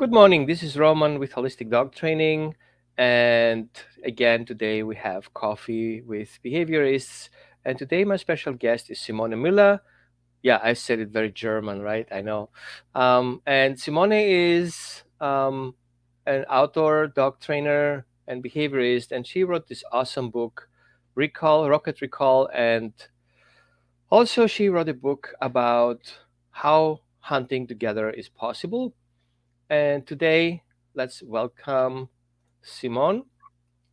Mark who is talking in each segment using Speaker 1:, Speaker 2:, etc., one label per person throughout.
Speaker 1: Good morning. This is Roman with Holistic Dog Training. And again, today we have coffee with behaviorists. And today, my special guest is Simone Mueller. Yeah, I said it very German, right? I know. And Simone is an outdoor dog trainer and behaviorist. And she wrote this awesome book, Rocket Recall. And also, she wrote a book about how hunting together is possible. And today, let's welcome Simone.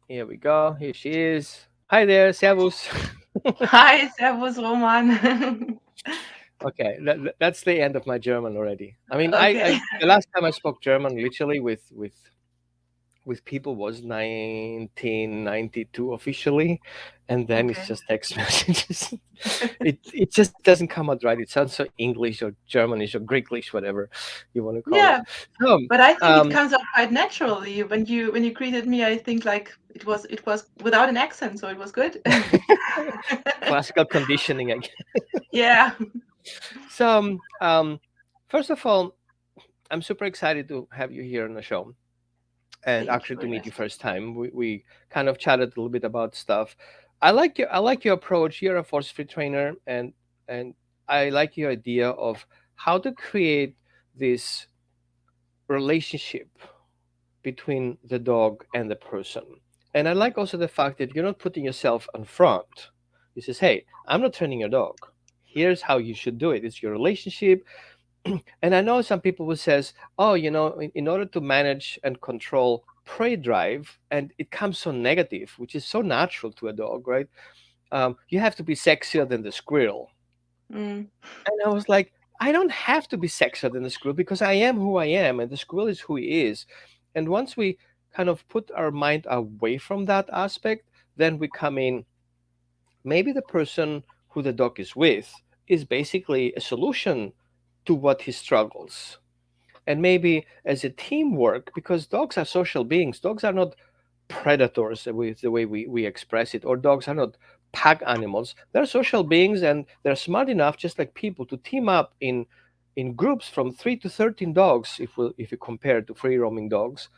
Speaker 1: Here we go. Here she is. Hi there, Servus.
Speaker 2: Hi, Servus, Roman.
Speaker 1: Okay, that's the end of my German already. I mean,
Speaker 2: Okay.
Speaker 1: the last time I spoke German, literally with people, was 1992 officially, and then it's
Speaker 2: Okay.
Speaker 1: just text messages. It just doesn't come out right. It sounds so English or Germanish or Greeklish, whatever you want to call it.
Speaker 2: Yeah,
Speaker 1: So,
Speaker 2: but I think it
Speaker 1: um,
Speaker 2: comes out quite naturally. When you greeted me, I think like it was without an accent, so it was good.
Speaker 1: classical conditioning, I guess.
Speaker 2: Yeah.
Speaker 1: So, first of all, I'm super excited to have you here on the show and
Speaker 2: Thank you
Speaker 1: actually to
Speaker 2: very
Speaker 1: meet
Speaker 2: much.
Speaker 1: you first time. We kind of chatted a little bit about stuff. I like your approach. You're a force free trainer, and I like your idea of how to create this relationship between the dog and the person. And I like also the fact that you're not putting yourself on front. You says, "Hey, I'm not training your dog. Here's how you should do it. It's your relationship." And I know some people who says, "Oh, in order to manage and control prey drive, and it comes so negative, which is so natural to a dog, right? You have to be sexier than the squirrel."
Speaker 2: Mm.
Speaker 1: And I was like, I don't have to be sexier than the squirrel because I am who I am, and the squirrel is who he is. And once we kind of put our mind away from that aspect, then we come in. Maybe the person who the dog is with is basically a solution to what he struggles. And maybe as a teamwork, because dogs are social beings, dogs are not predators with the way we express it, or dogs are not pack animals. They're social beings, and they're smart enough, just like people, to team up in groups from 3 to 13 dogs, if you compare to free roaming dogs,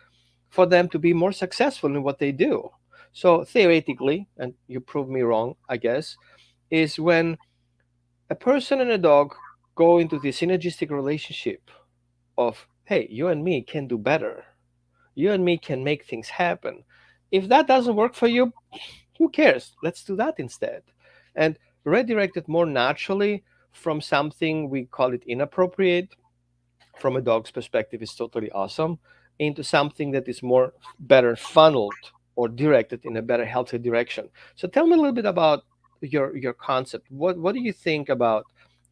Speaker 1: for them to be more successful in what they do. So theoretically, and you prove me wrong, I guess, is when a person and a dog go into this synergistic relationship of, hey, you and me can do better, you and me can make things happen. If that doesn't work for you, who cares? Let's do that instead. And redirect it more naturally from something we call it inappropriate, from a dog's perspective, is totally awesome, into something that is more better funneled or directed in a better, healthy direction. So tell me a little bit about your concept. What do you think about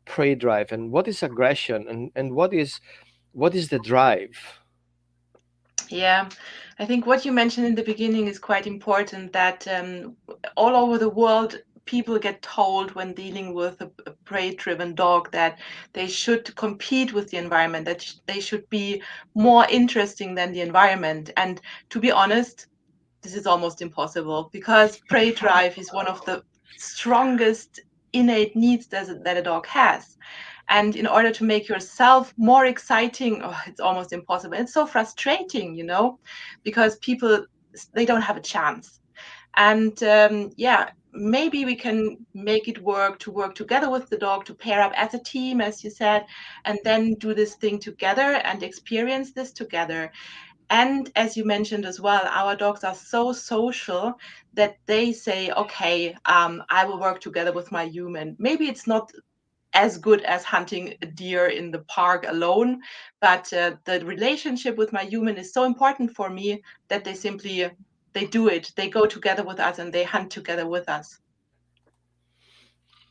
Speaker 1: prey drive, and what is aggression, and what is the drive?
Speaker 2: Yeah, I think what you mentioned in the beginning is quite important that all over the world, people get told when dealing with a prey-driven dog that they should compete with the environment, that they should be more interesting than the environment. And to be honest, this is almost impossible because prey drive is one of the strongest innate needs that a dog has. And in order to make yourself more exciting, oh, it's almost impossible. It's so frustrating, because people, they don't have a chance. And yeah, maybe we can make it work to work together with the dog, to pair up as a team, as you said, and then do this thing together and experience this together. And as you mentioned as well, our dogs are so social that they say, okay, I will work together with my human. Maybe it's not as good as hunting a deer in the park alone, but the relationship with my human is so important for me that they simply, they do it. They go together with us and they hunt together with us.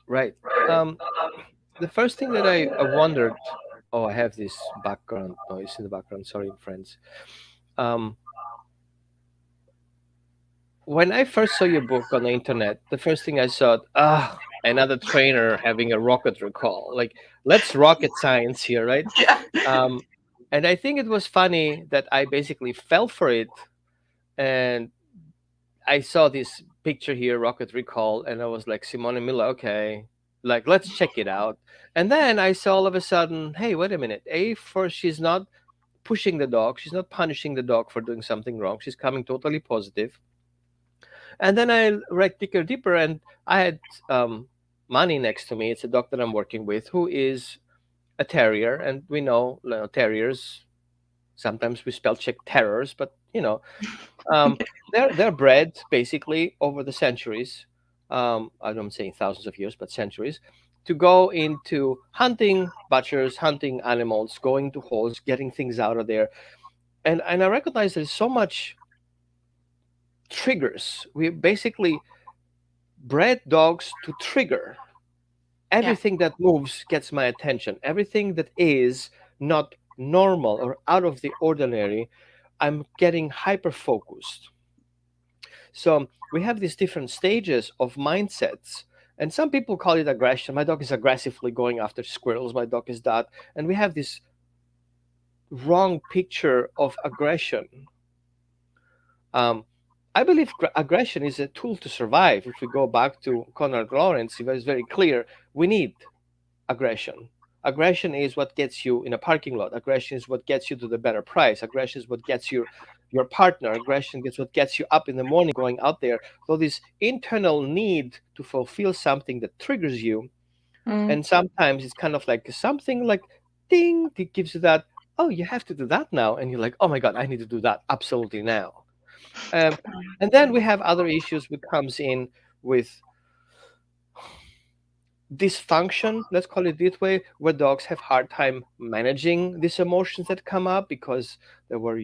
Speaker 1: Right. Um, the first thing that I wondered, oh, I have this background noise in the background. Sorry, friends. Um, when I first saw your book on the internet, the first thing I saw, another trainer having a rocket recall. Like, let's rocket science here, right?
Speaker 2: Yeah.
Speaker 1: Um, and I think it was funny that I basically fell for it, and I saw this picture here, rocket recall, and I was like, Simone Miller, okay, like let's check it out. And then I saw all of a sudden, hey, wait a minute, A, for she's not pushing the dog. She's not punishing the dog for doing something wrong. She's coming totally positive. And then I dig her deeper, and I had Manny next to me. It's a dog that I'm working with who is a terrier, and we know, you know, terriers. Sometimes we spell check terrors, but you know, um, they're bred basically over the centuries. I'm saying thousands of years, but centuries, to go into hunting butchers, hunting animals, going to holes, getting things out of there. And I recognize there's so much triggers. We basically bred dogs to trigger.
Speaker 2: Yeah.
Speaker 1: Everything that moves gets my attention. Everything that is not normal or out of the ordinary, I'm getting hyper focused. So we have these different stages of mindsets. And some people call it aggression. My dog is aggressively going after squirrels. My dog is that. And we have this wrong picture of aggression. Um, I believe aggression is a tool to survive. If we go back to Conrad Lawrence, he was very clear. We need aggression. Aggression is what gets you in a parking lot. Aggression is what gets you to the better price. Aggression is what gets you your partner. Aggression is what gets you up in the morning going out there. So this internal need to fulfill something that triggers you,
Speaker 2: Mm.
Speaker 1: and sometimes it's kind of like something like ding, it gives you that, oh, you have to do that now, and you're like, oh my god, I need to do that absolutely now. Um, and then we have other issues which comes in with dysfunction, let's call it this way, where dogs have hard time managing these emotions that come up because they were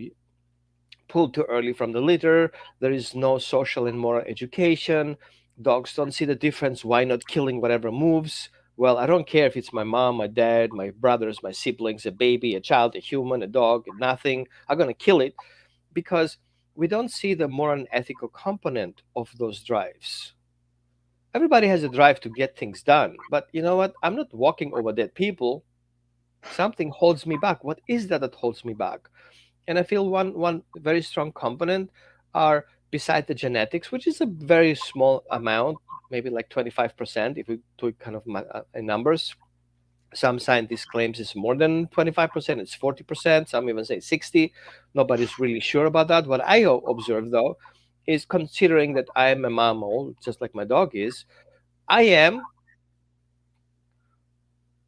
Speaker 1: pulled too early from the litter. There is no social and moral education. Dogs don't see the difference. Why not killing whatever moves? Well, I don't care if it's my mom, my dad, my brothers, my siblings, a baby, a child, a human, a dog, nothing. I'm going to kill it because we don't see the moral and ethical component of those drives. Everybody has a drive to get things done, but you know what? I'm not walking over dead people. Something holds me back. What is that that holds me back? And I feel one very strong component are beside the genetics, which is a very small amount, maybe like 25% if we do it kind of in numbers. Some scientists claims it's more than 25%, it's 40%, some even say 60. Nobody's really sure about that. What I observe though is, considering that I am a mammal, just like my dog is, I am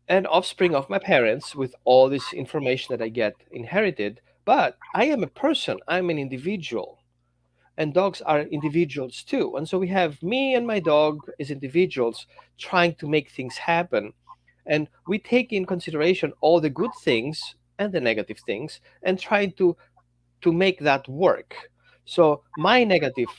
Speaker 1: an offspring of my parents with all this information that I get inherited, but I am a person, I'm an individual. And dogs are individuals too. And so we have me and my dog as individuals trying to make things happen. And we take in consideration all the good things and the negative things and try to make that work. So my negative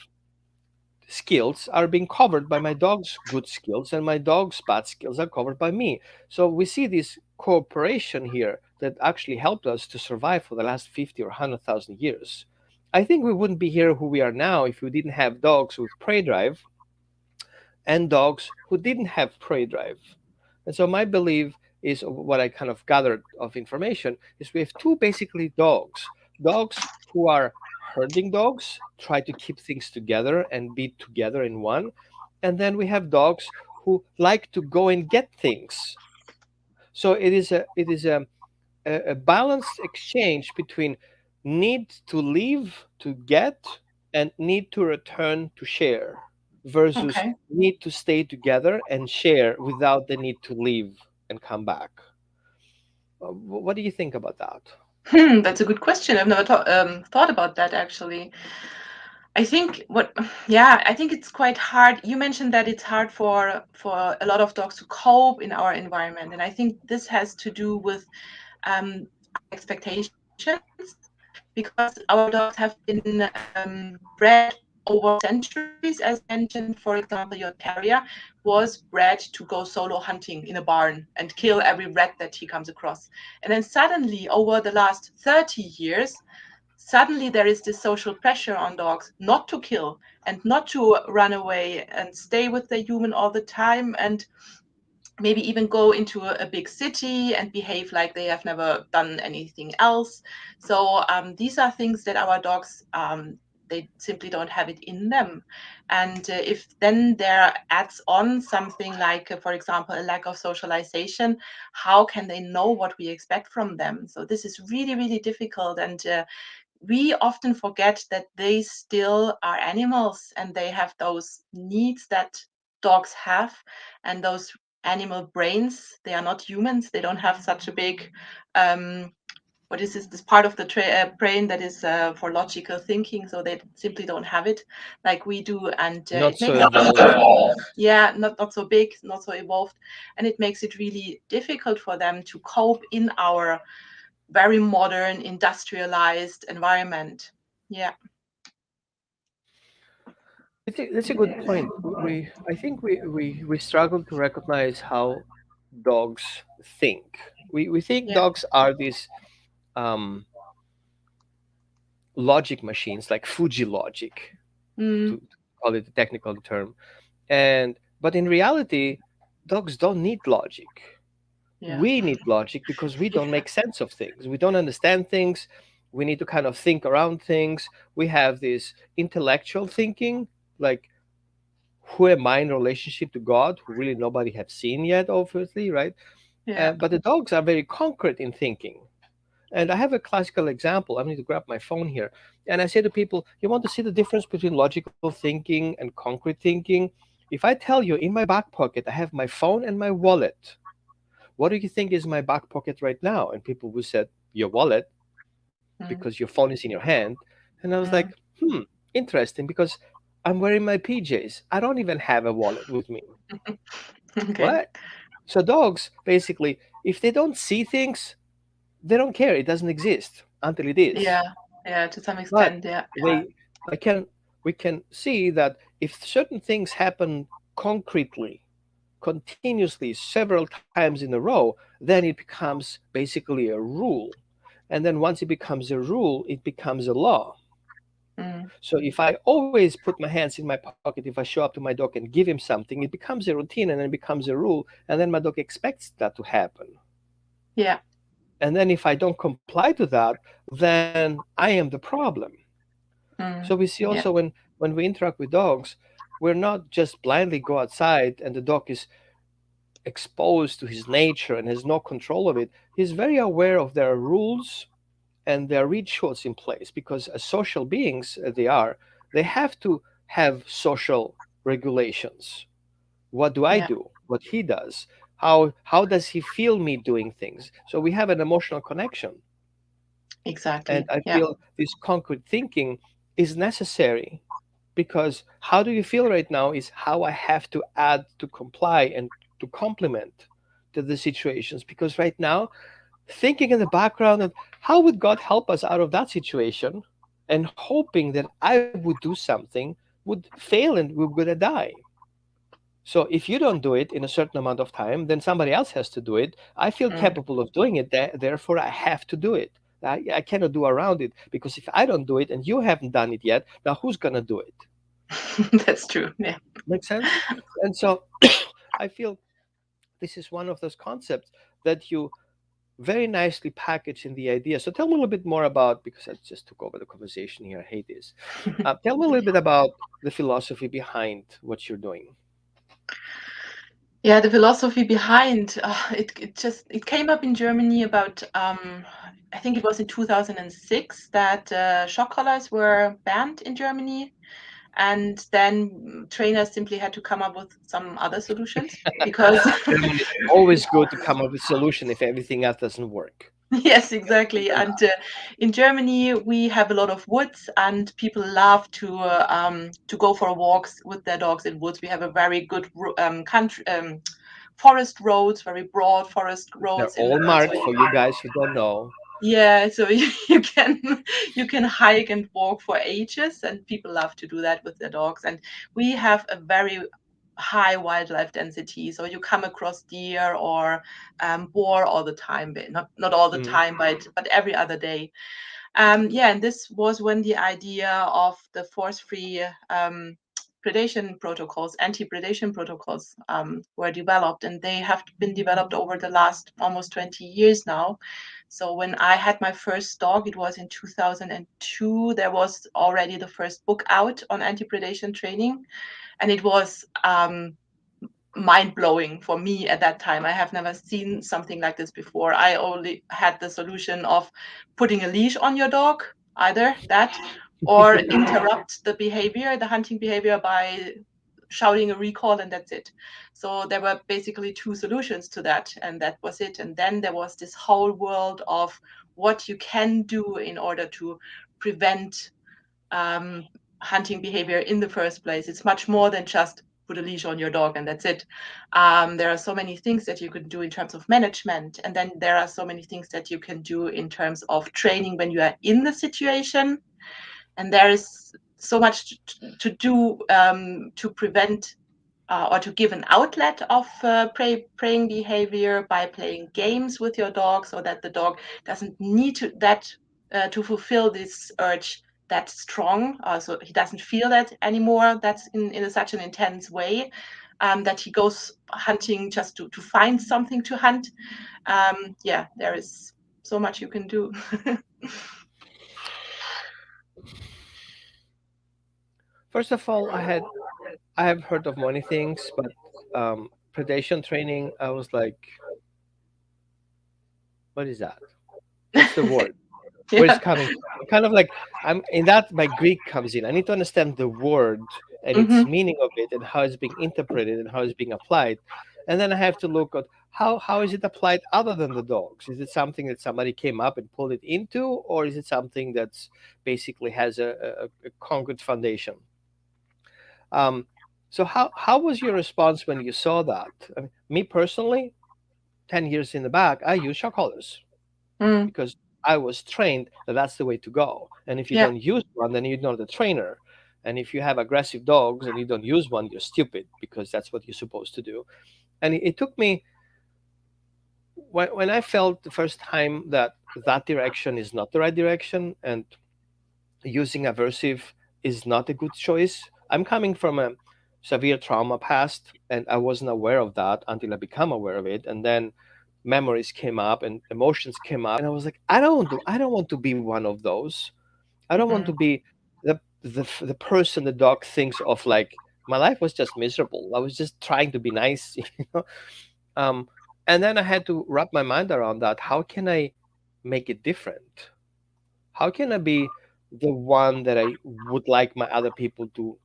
Speaker 1: skills are being covered by my dog's good skills, and my dog's bad skills are covered by me. So we see this cooperation here that actually helped us to survive for the last 50 or 100,000 years. I think we wouldn't be here who we are now if we didn't have dogs with prey drive and dogs who didn't have prey drive. And so my belief is, what I kind of gathered of information is, we have two basically dogs. Dogs who are herding dogs, try to keep things together and be together in one. And then we have dogs who like to go and get things. So it is a balanced exchange between need to leave to get and need to return to share, versus
Speaker 2: Okay.
Speaker 1: need to stay together and share without the need to leave and come back. What do you think about that?
Speaker 2: That's a good question. I've never thought about that actually. I think yeah, I think it's quite hard. You mentioned that it's hard for a lot of dogs to cope in our environment, and I think this has to do with expectations, because our dogs have been bred over centuries. As you mentioned, for example, your terrier was bred to go solo hunting in a barn and kill every rat that he comes across. And then suddenly, over the last 30 years, suddenly there is this social pressure on dogs not to kill and not to run away and stay with the human all the time, and maybe even go into a big city and behave like they have never done anything else. So these are things that our dogs they simply don't have it in them. And if then there adds on something like, for example, a lack of socialization, how can they know what we expect from them? So this is really, really difficult. And we often forget that they still are animals and they have those needs that dogs have, and those animal brains. They are not humans. They don't have such a big what is this part of the brain that is for logical thinking, so they simply don't have it like we do. And
Speaker 1: Not
Speaker 2: it
Speaker 1: so
Speaker 2: makes it
Speaker 1: evolved.
Speaker 2: yeah, not so big, not so evolved, and it makes it really difficult for them to cope in our very modern industrialized environment. Yeah.
Speaker 1: That's a good point. I think we struggle to recognize how dogs think. We think
Speaker 2: Yeah.
Speaker 1: dogs are these um, logic machines, like Fuji logic,
Speaker 2: Mm,
Speaker 1: to call it the technical term. And but in reality, dogs don't need logic.
Speaker 2: yeah.
Speaker 1: We need logic because we don't make sense of things. We don't understand things. We need to kind of think around things. We have this intellectual thinking, like who am I in relationship to God, who really nobody have seen yet, obviously, right?
Speaker 2: Yeah.
Speaker 1: But the dogs are very concrete in thinking. And I have a classical example. I need to grab my phone here. And I say to people, you want to see the difference between logical thinking and concrete thinking? If I tell you in my back pocket, I have my phone and my wallet, what do you think is my back pocket right now? And people will say, your wallet,
Speaker 2: Mm,
Speaker 1: because your phone is in your hand. And I was like,
Speaker 2: mm.
Speaker 1: hmm, interesting, because I'm wearing my PJs. I don't even have a wallet with me.
Speaker 2: Okay.
Speaker 1: What? So dogs, basically, if they don't see things, they don't care. It doesn't exist until it is.
Speaker 2: Yeah. Yeah, to some
Speaker 1: But
Speaker 2: extent. Yeah.
Speaker 1: they, I can, we can see that if certain things happen concretely, continuously, several times in a row, then it becomes basically a rule. And then once it becomes a rule, it becomes a law.
Speaker 2: Mm,
Speaker 1: So if I always put my hands in my pocket, if I show up to my dog and give him something, it becomes a routine and then it becomes a rule. And then my dog expects that to happen.
Speaker 2: yeah.
Speaker 1: And then if I don't comply to that, then I am the problem. So
Speaker 2: Mm,
Speaker 1: we see also
Speaker 2: yeah.
Speaker 1: when we interact with dogs, we're not just blindly go outside and the dog is exposed to his nature and has no control of it. He's very aware of their rules and their rituals in place because as social beings they are, they have to have social regulations. What do I
Speaker 2: Yeah.
Speaker 1: do? What he does? How does he feel me doing things? So we have an emotional connection. And
Speaker 2: Exactly.
Speaker 1: I
Speaker 2: Yeah.
Speaker 1: feel this concrete thinking is necessary because how do you feel right now is how I have to add to comply and to complement to the situations. Because right now, thinking in the background of how would God help us out of that situation and hoping that I would do something would fail and we're going to die. So if you don't do it in a certain amount of time, then somebody else has to do it. I feel
Speaker 2: Mm.
Speaker 1: capable of doing it, therefore I have to do it. I cannot do around it because if I don't do it and you haven't done it yet, now who's going to do it?
Speaker 2: That's true. Yeah.
Speaker 1: Make sense? And so I feel this is one of those concepts that you very nicely package in the idea. So tell me a little bit more about, because I just took over the conversation here. I hate this. Tell me a little bit about the philosophy behind what you're doing.
Speaker 2: Yeah, the philosophy behind it came up in Germany about I think it was in 2006 that shock collars were banned in Germany, and then trainers simply had to come up with some other solutions because
Speaker 1: I mean, it's always good to come up with a solution if everything else doesn't work.
Speaker 2: yes, exactly. And in Germany, we have a lot of woods, and people love to go for walks with their dogs in woods. We have a very good country forest roads, very broad forest
Speaker 1: They're
Speaker 2: roads.
Speaker 1: all marked for you guys who don't know.
Speaker 2: Yeah, so you can you can hike and walk for ages, and people love to do that with their dogs. And we have a very high wildlife density, so you come across deer or boar all the time, but not all the
Speaker 1: Mhm.
Speaker 2: time, but every other day. Yeah, and this was when the idea of the force-free predation protocols, anti-predation protocols were developed, and they have been developed over the last almost 20 years now. So when I had my first dog, it was in 2002. There was already the first book out on anti-predation training, and it was mind-blowing for me at that time. I have never seen something like this before. I only had the solution of putting a leash on your dog, either that or interrupt the behavior, the hunting behavior, by shouting a recall, and that's it. So there were basically two solutions to that, and that was it. And then there was this whole world of what you can do in order to prevent hunting behavior in the first place. It's much more than just put a leash on your dog and that's it. There are so many things that you can do in terms of management, and then there are so many things that you can do in terms of training when you are in the situation. And there is so much to do to prevent or to give an outlet of preying behavior by playing games with your dog, so that the dog doesn't need to fulfill this urge that strong. So he doesn't feel that anymore. That's in such an intense way that he goes hunting just to find something to hunt. Yeah, there is so much you can do.
Speaker 1: First of all, I have heard of many things, but predation training, I was like, what is that? What's the word? Where it's
Speaker 2: Yeah.
Speaker 1: coming from? Kind of like I'm in that my Greek comes in. I need to understand the word and its
Speaker 2: Hmm.
Speaker 1: meaning of it and how it's being interpreted and how it's being applied. And then I have to look at how is it applied other than the dogs? Is it something that somebody came up and pulled it into, or is it something that's basically has a concrete foundation? Um, so how was your response when you saw that? I mean, me personally, 10 years in the back, I use shock collars
Speaker 2: Mm.
Speaker 1: because I was trained that that's the way to go. And if you
Speaker 2: Yeah.
Speaker 1: don't use one, then you're not a trainer. And if you have aggressive dogs and you don't use one, you're stupid because that's what you're supposed to do. And it took me when I felt the first time that that direction is not the right direction and using aversive is not a good choice. I'm coming from a severe trauma past, and I wasn't aware of that until I became aware of it. And then memories came up and emotions came up, and I was like, I don't want to be one of those. I don't want to
Speaker 2: Hmm.
Speaker 1: be the person the dog thinks of like my life was just miserable. I was just trying to be nice, you know. Um, and then I had to wrap my mind around that. How can I make it different? How can I be the one that I would like my other people to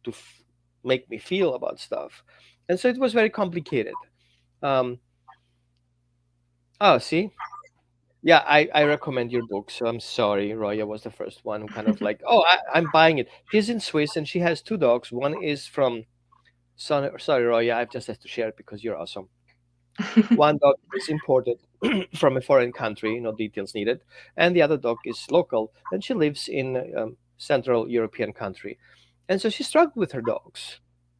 Speaker 1: make me feel about stuff? And so it was very complicated. Um, oh, see, yeah, I recommend your book. So I'm sorry, Roya was the first one who kind of like, oh, I'm buying it. She's in Swiss and she has two dogs. One is from, sorry, Roya, I've just had to share it because you're awesome. One dog is imported from a foreign country, no details needed, and the other dog is local, and she lives in Central European country. And so she struggled with her dogs.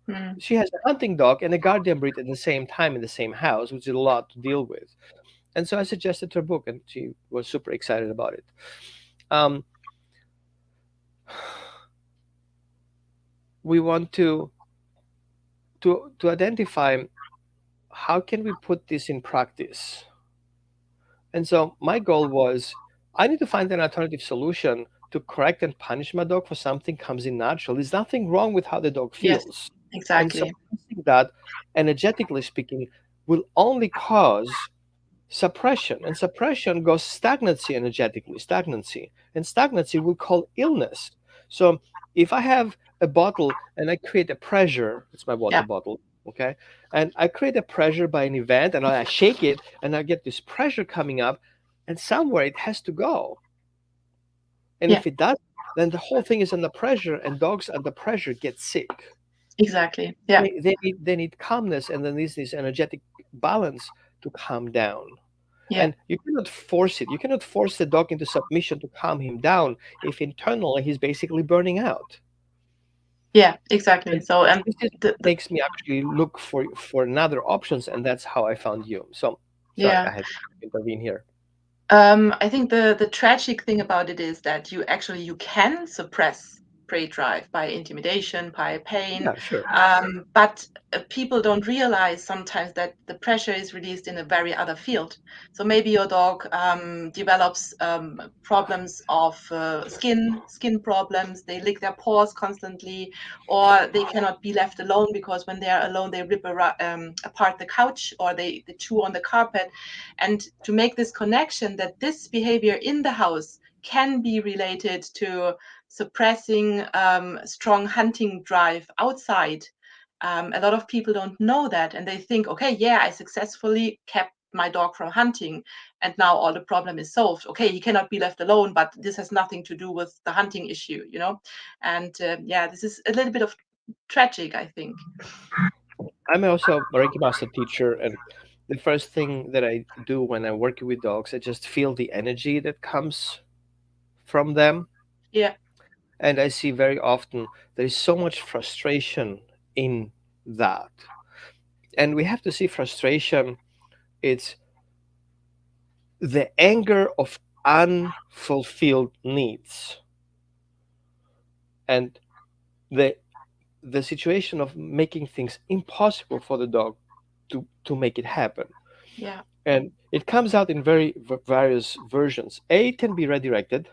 Speaker 2: Mm.
Speaker 1: She has a hunting dog and a guardian breed at the same time in the same house, which is a lot to deal with. And so I suggested her book, and she was super excited about it. Um, we want to identify how can we put this in practice. And so my goal was I need to find an alternative solution to correct and punish my dog for something comes in natural. There's nothing wrong with how the dog
Speaker 2: Yes,
Speaker 1: feels. And
Speaker 2: exactly.
Speaker 1: suppressing that, energetically speaking, will only cause suppression. And suppression goes stagnancy energetically, stagnancy. And stagnancy will call illness. So if I have a bottle and I create a pressure, it's my water
Speaker 2: Yeah.
Speaker 1: bottle, okay? And I create a pressure by an event and I shake it and I get this pressure coming up, and somewhere it has to go. And
Speaker 2: Yeah.
Speaker 1: if it does, then the whole thing is under pressure, and dogs under pressure get sick.
Speaker 2: Exactly. Yeah.
Speaker 1: They need calmness, and then there's this energetic balance to calm down.
Speaker 2: Yeah.
Speaker 1: And you cannot force it. You cannot force the dog into submission to calm him down if internally he's basically burning out.
Speaker 2: Yeah. Exactly.
Speaker 1: And
Speaker 2: So
Speaker 1: this is
Speaker 2: the,
Speaker 1: what makes me actually look for another options, and that's how I found you. So sorry,
Speaker 2: yeah.
Speaker 1: I had to intervene here.
Speaker 2: I think the tragic thing about it is that you can suppress prey drive, by intimidation, by pain.
Speaker 1: Yeah, sure.
Speaker 2: But people don't realize sometimes that the pressure is released in a very other field. So maybe your dog develops problems of skin problems. They lick their paws constantly, or they cannot be left alone because when they are alone, they rip apart the couch, or they chew on the carpet. And to make this connection that this behavior in the house can be related to suppressing strong hunting drive outside. A lot of people don't know that, and they think, okay, yeah, I successfully kept my dog from hunting, and now all the problem is solved. Okay, he cannot be left alone, but this has nothing to do with the hunting issue, you know. And yeah, this is a little bit of tragic, I think.
Speaker 1: I'm also a Reiki Master teacher, and the first thing that I do when I'm working with dogs, I just feel the energy that comes from them.
Speaker 2: Yeah,
Speaker 1: And I see very often there is so much frustration in that. And we have to see frustration, it's the anger of unfulfilled needs and the the situation of making things impossible for the dog to make it happen.
Speaker 2: yeah,
Speaker 1: And it comes out in various versions. A can be redirected.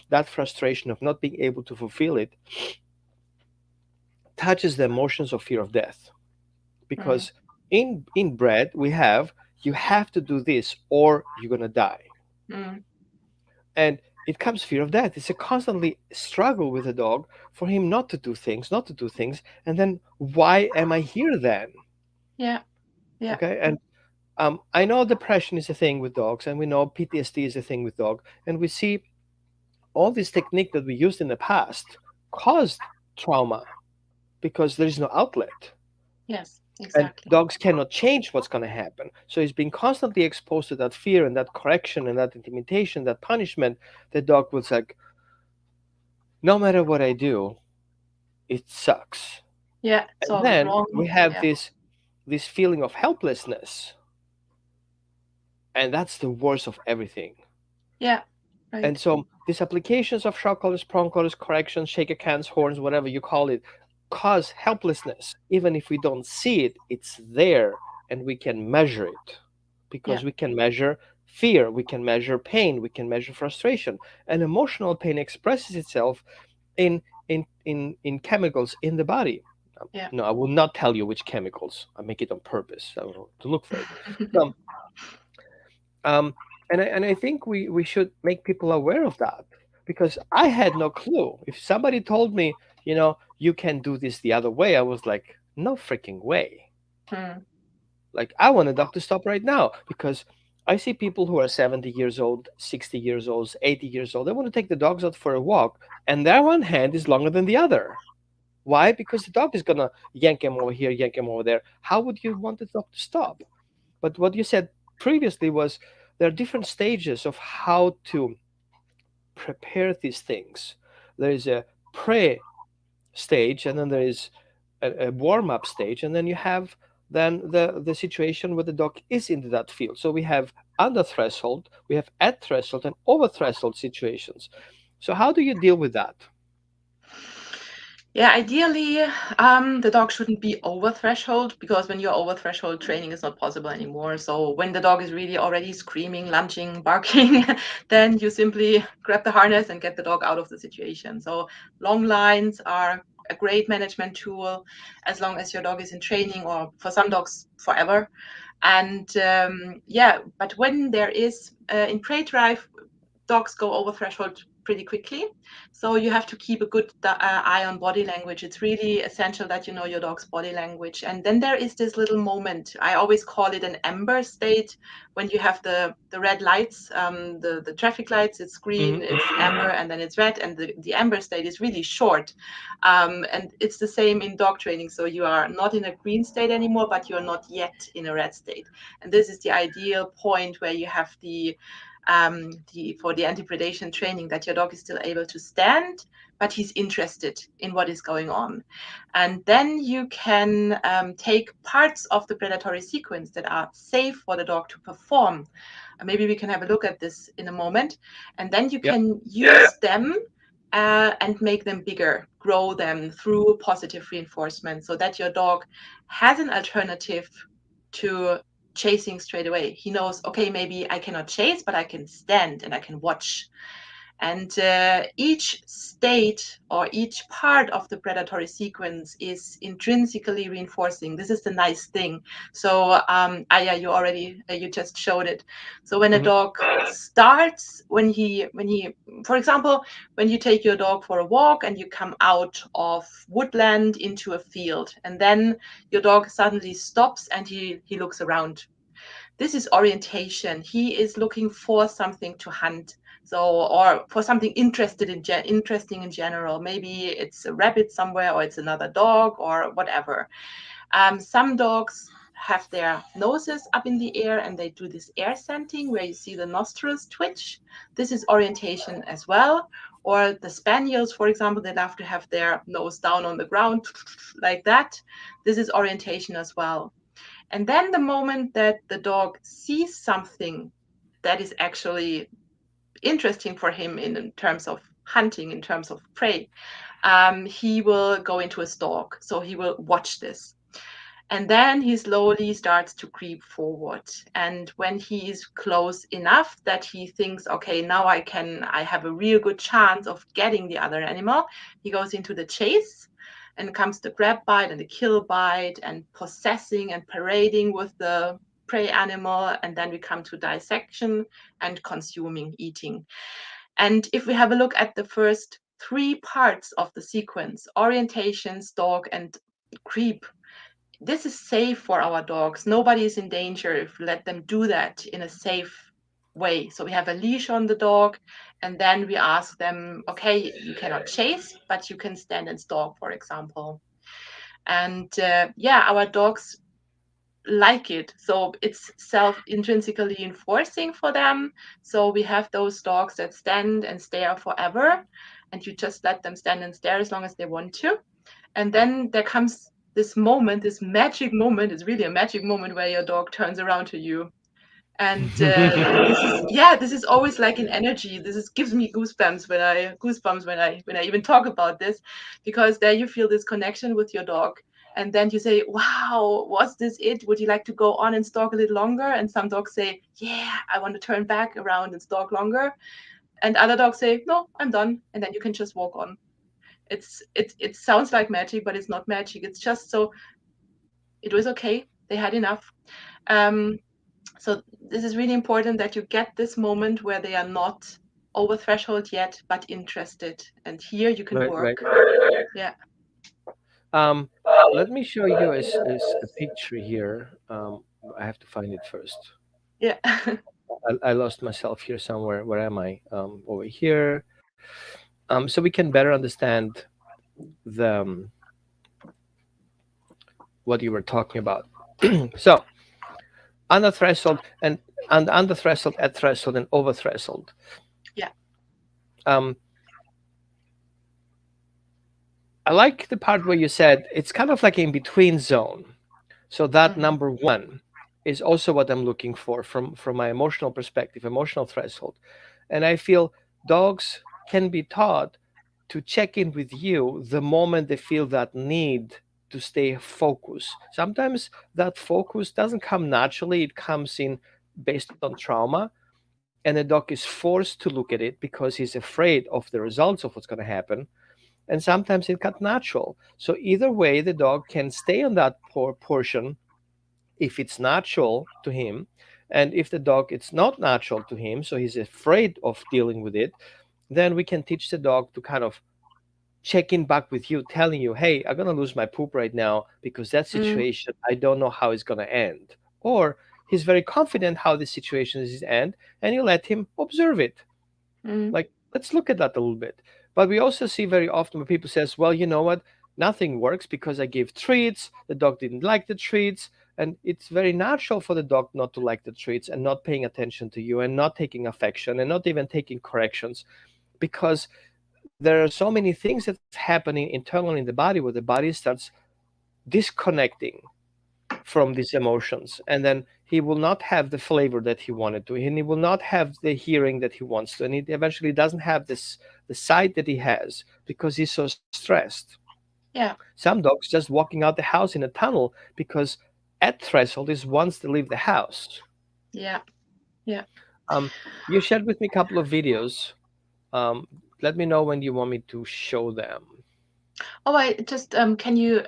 Speaker 1: That frustration of not being able to fulfill it touches the emotions of fear of death,
Speaker 2: mm,
Speaker 1: because in bred we have, you have to do this or you're gonna die.
Speaker 2: mm,
Speaker 1: And it comes fear of death. It's a constantly struggle with a dog for him not to do things, not to do things, and then why am I here then?
Speaker 2: yeah, yeah,
Speaker 1: Okay, and I know depression is a thing with dogs, and we know PTSD is a thing with dog, and we see all this technique that we used in the past caused trauma because there is no outlet,
Speaker 2: yes,
Speaker 1: and
Speaker 2: exactly.
Speaker 1: dogs cannot change what's going to happen. So he's being constantly exposed to that fear and that correction and that intimidation, that punishment. The dog was like, no matter what I do, it sucks.
Speaker 2: Yeah, it's
Speaker 1: And
Speaker 2: always
Speaker 1: then
Speaker 2: wrong.
Speaker 1: we have
Speaker 2: Yeah,
Speaker 1: this feeling of helplessness, and that's the worst of everything.
Speaker 2: yeah, right.
Speaker 1: And so these applications of shock collars, prong collars, corrections, shaker cans, horns, whatever you call it, cause helplessness. Even if we don't see it, it's there and we can measure it,
Speaker 2: Yeah,
Speaker 1: because we can measure fear, we can measure pain, we can measure frustration. And emotional pain expresses itself in chemicals in the body.
Speaker 2: yeah.
Speaker 1: No, I will not tell you which chemicals. I make it on purpose to look for it. So, um, and I think we should make people aware of that, because I had no clue. If somebody told me, you can do this the other way, I was like, no freaking way.
Speaker 2: Mm,
Speaker 1: Like, I want a dog to stop right now, because I see people who are 70 years old, 60 years old, 80 years old. They want to take the dogs out for a walk, and their one hand is longer than the other. Why? Because the dog is gonna yank him over here, yank him over there. How would you want the dog to stop? But what you said previously was there are different stages of how to prepare these things. There is a pre stage, and then there is a warm up stage, and then you have then the situation where the dog is into that field. So we have under threshold, we have at threshold, and over threshold situations. So how do you deal with that?
Speaker 2: yeah, ideally, the dog shouldn't be over threshold, because when you're over threshold, training is not possible anymore. So when the dog is really already screaming, lunging, barking, then you simply grab the harness and get the dog out of the situation. So long lines are a great management tool as long as your dog is in training, or for some dogs forever. And yeah, but when there is in prey drive, dogs go over threshold pretty quickly. So you have to keep a good eye on body language. It's really essential that you know your dog's body language. And then there is this little moment. I always call it an amber state, when you have the red lights, the traffic lights. It's green,
Speaker 1: Hmm.
Speaker 2: it's amber, and then it's red. And the amber state is really short. And it's the same in dog training. So you are not in a green state anymore, but you're not yet in a red state. And this is the ideal point where you have for the anti-predation training, that your dog is still able to stand, but he's interested in what is going on. And then you can take parts of the predatory sequence that are safe for the dog to perform. Maybe we can have a look at this in a moment. And then you
Speaker 1: Yep.
Speaker 2: can use them and make them bigger, grow them through positive reinforcement so that your dog has an alternative to chasing straight away. He knows, okay, maybe I cannot chase, but I can stand and I can watch. And each state or each part of the predatory sequence is intrinsically reinforcing. This is the nice thing. So, Aya, you just showed it. So when a
Speaker 1: Hmm.
Speaker 2: dog starts, for example, when you take your dog for a walk and you come out of woodland into a field, and then your dog suddenly stops and he looks around. This is orientation. He is looking for something to hunt. So, or for something interesting in general. Maybe it's a rabbit somewhere, or it's another dog, or whatever. Some dogs have their noses up in the air and they do this air scenting where you see the nostrils twitch. This is orientation as well. Or the spaniels, for example, they love to have their nose down on the ground like that. This is orientation as well. And then the moment that the dog sees something that is actually interesting for him in terms of hunting, in terms of prey, he will go into a stalk. So he will watch this. And then he slowly starts to creep forward. And when he is close enough that he thinks, okay, now I have a real good chance of getting the other animal, he goes into the chase and comes the grab bite and the kill bite and possessing and parading with the prey animal. And then we come to dissection and consuming, eating. And if we have a look at the first three parts of the sequence, orientation, stalk, and creep, this is safe for our dogs. Nobody is in danger if we let them do that in a safe way. So we have a leash on the dog, and then we ask them, okay, you cannot chase, but you can stand and stalk, for example. And yeah, our dogs like it. So it's self intrinsically enforcing for them. So we have those dogs that stand and stare forever, and you just let them stand and stare as long as they want to. And then there comes this moment, this magic moment. It's really a magic moment where your dog turns around to you. And this is always like an energy. This is gives me goosebumps when I even talk about this, because there you feel this connection with your dog, and then you say, "Wow, was this it? Would you like to go on and stalk a little longer?" And some dogs say, "Yeah, I want to turn back around and stalk longer." And other dogs say, "No, I'm done," and then you can just walk on. It sounds like magic, but it's not magic. It's just so it was okay. They had enough. Um, so this is really important that you get this moment where they are not over threshold yet, but interested. And here you can
Speaker 1: Right,
Speaker 2: work.
Speaker 1: right.
Speaker 2: Yeah.
Speaker 1: Um, Let me show you as a picture here. I have to find it first.
Speaker 2: Yeah.
Speaker 1: I lost myself here somewhere. Where am I? Over here. So we can better understand the what you were talking about. So under threshold and under threshold, at threshold, and over threshold.
Speaker 2: Yeah.
Speaker 1: Um, I like the part where you said it's kind of like in between zone. So that
Speaker 2: Mhm.
Speaker 1: number one is also what I'm looking for from my emotional perspective, emotional threshold. And I feel dogs can be taught to check in with you the moment they feel that need to stay focused. Sometimes that focus doesn't come naturally, it comes in based on trauma. And the dog is forced to look at it because he's afraid of the results of what's going to happen. And sometimes it got natural. So either way, the dog can stay on that portion if it's natural to him, and if the dog it's not natural to him, so he's afraid of dealing with it, then we can teach the dog to kind of check in back with you, telling you, hey, I'm going to lose my poop right now because that
Speaker 2: Mm,
Speaker 1: situation, I don't know how it's going to end. Or he's very confident how the situation is end, and you let him observe it.
Speaker 2: mm,
Speaker 1: Like, let's look at that a little bit. But we also see very often where people says, well, you know what, nothing works because I gave treats, the dog didn't like the treats. And it's very natural for the dog not to like the treats and not paying attention to you and not taking affection and not even taking corrections, because there are so many things that's happening internally in the body where the body starts disconnecting from these emotions, and then he will not have the flavor that he wanted to, and he will not have the hearing that he wants to, and he eventually doesn't have this the sight that he has because he's so stressed.
Speaker 2: Yeah.
Speaker 1: Some dogs just walking out the house in a tunnel because at threshold is once they leave the house.
Speaker 2: Yeah. Yeah.
Speaker 1: um, you shared with me a couple of videos. um, Let me know when you want me to show them.
Speaker 2: Oh, I just can you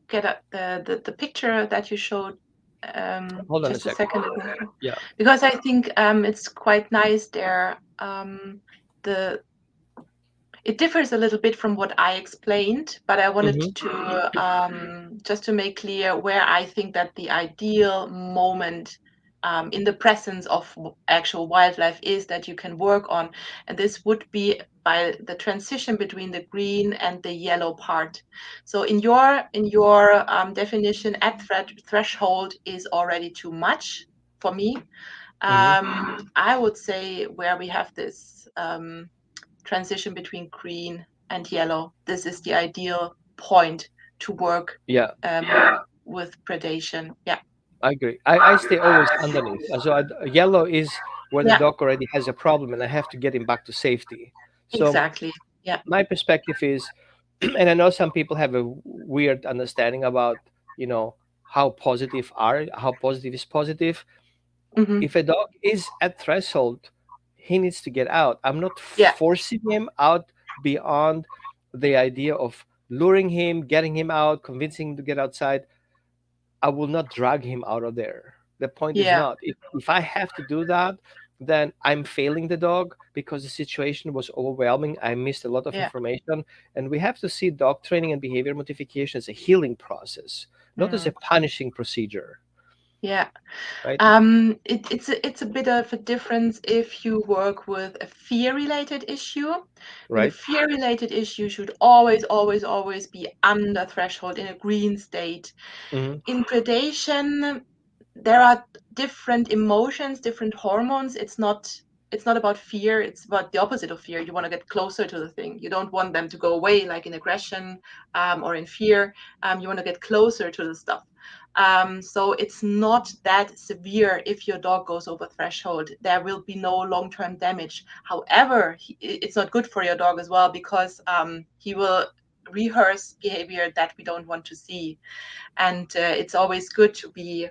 Speaker 2: get the picture that you showed
Speaker 1: Hold on a
Speaker 2: just a
Speaker 1: second.
Speaker 2: second ago?
Speaker 1: Yeah.
Speaker 2: Because I think it's quite nice there. The It differs a little bit from what I explained, but I wanted
Speaker 1: Hmm.
Speaker 2: to just to make clear where I think that the ideal moment in the presence of actual wildlife is that you can work on, and this would be by the transition between the green and the yellow part. So in your definition, at threshold is already too much for me.
Speaker 1: Hmm.
Speaker 2: I would say where we have this. Transition between green and yellow. This is the ideal point to work
Speaker 1: Yeah,
Speaker 2: um, with predation. Yeah,
Speaker 1: I agree. I stay always underneath. Yellow is where the
Speaker 2: yeah,
Speaker 1: dog already has a problem and I have to get him back to safety. So
Speaker 2: exactly. Yeah,
Speaker 1: my perspective is, and I know some people have a weird understanding about, you know, how positive is positive.
Speaker 2: hmm,
Speaker 1: If a dog is at threshold, he needs to get out. I'm not
Speaker 2: yeah,
Speaker 1: forcing him out beyond the idea of luring him, getting him out, convincing him to get outside. I will not drag him out of there. The point is
Speaker 2: yeah,
Speaker 1: not. If I have to do that, then I'm failing the dog because the situation was overwhelming. I missed a lot of
Speaker 2: yeah.
Speaker 1: information. And we have to see dog training and behavior modification as a healing process, not as a
Speaker 2: Mm,
Speaker 1: punishing procedure,
Speaker 2: yeah.
Speaker 1: right?
Speaker 2: It's a bit of a difference if you work with a fear-related issue. And the
Speaker 1: Right?
Speaker 2: fear-related issue should always, always, always be under threshold in a green state.
Speaker 1: Hmm.
Speaker 2: In predation, there are different emotions, different hormones. It's not about fear, it's about the opposite of fear. You want to get closer to the thing. You don't want them to go away like in aggression or in fear. You want to get closer to the stuff. So it's not that severe if your dog goes over threshold. There will be no long-term damage. However, it's not good for your dog as well because he will rehearse behavior that we don't want to see. And it's always good to be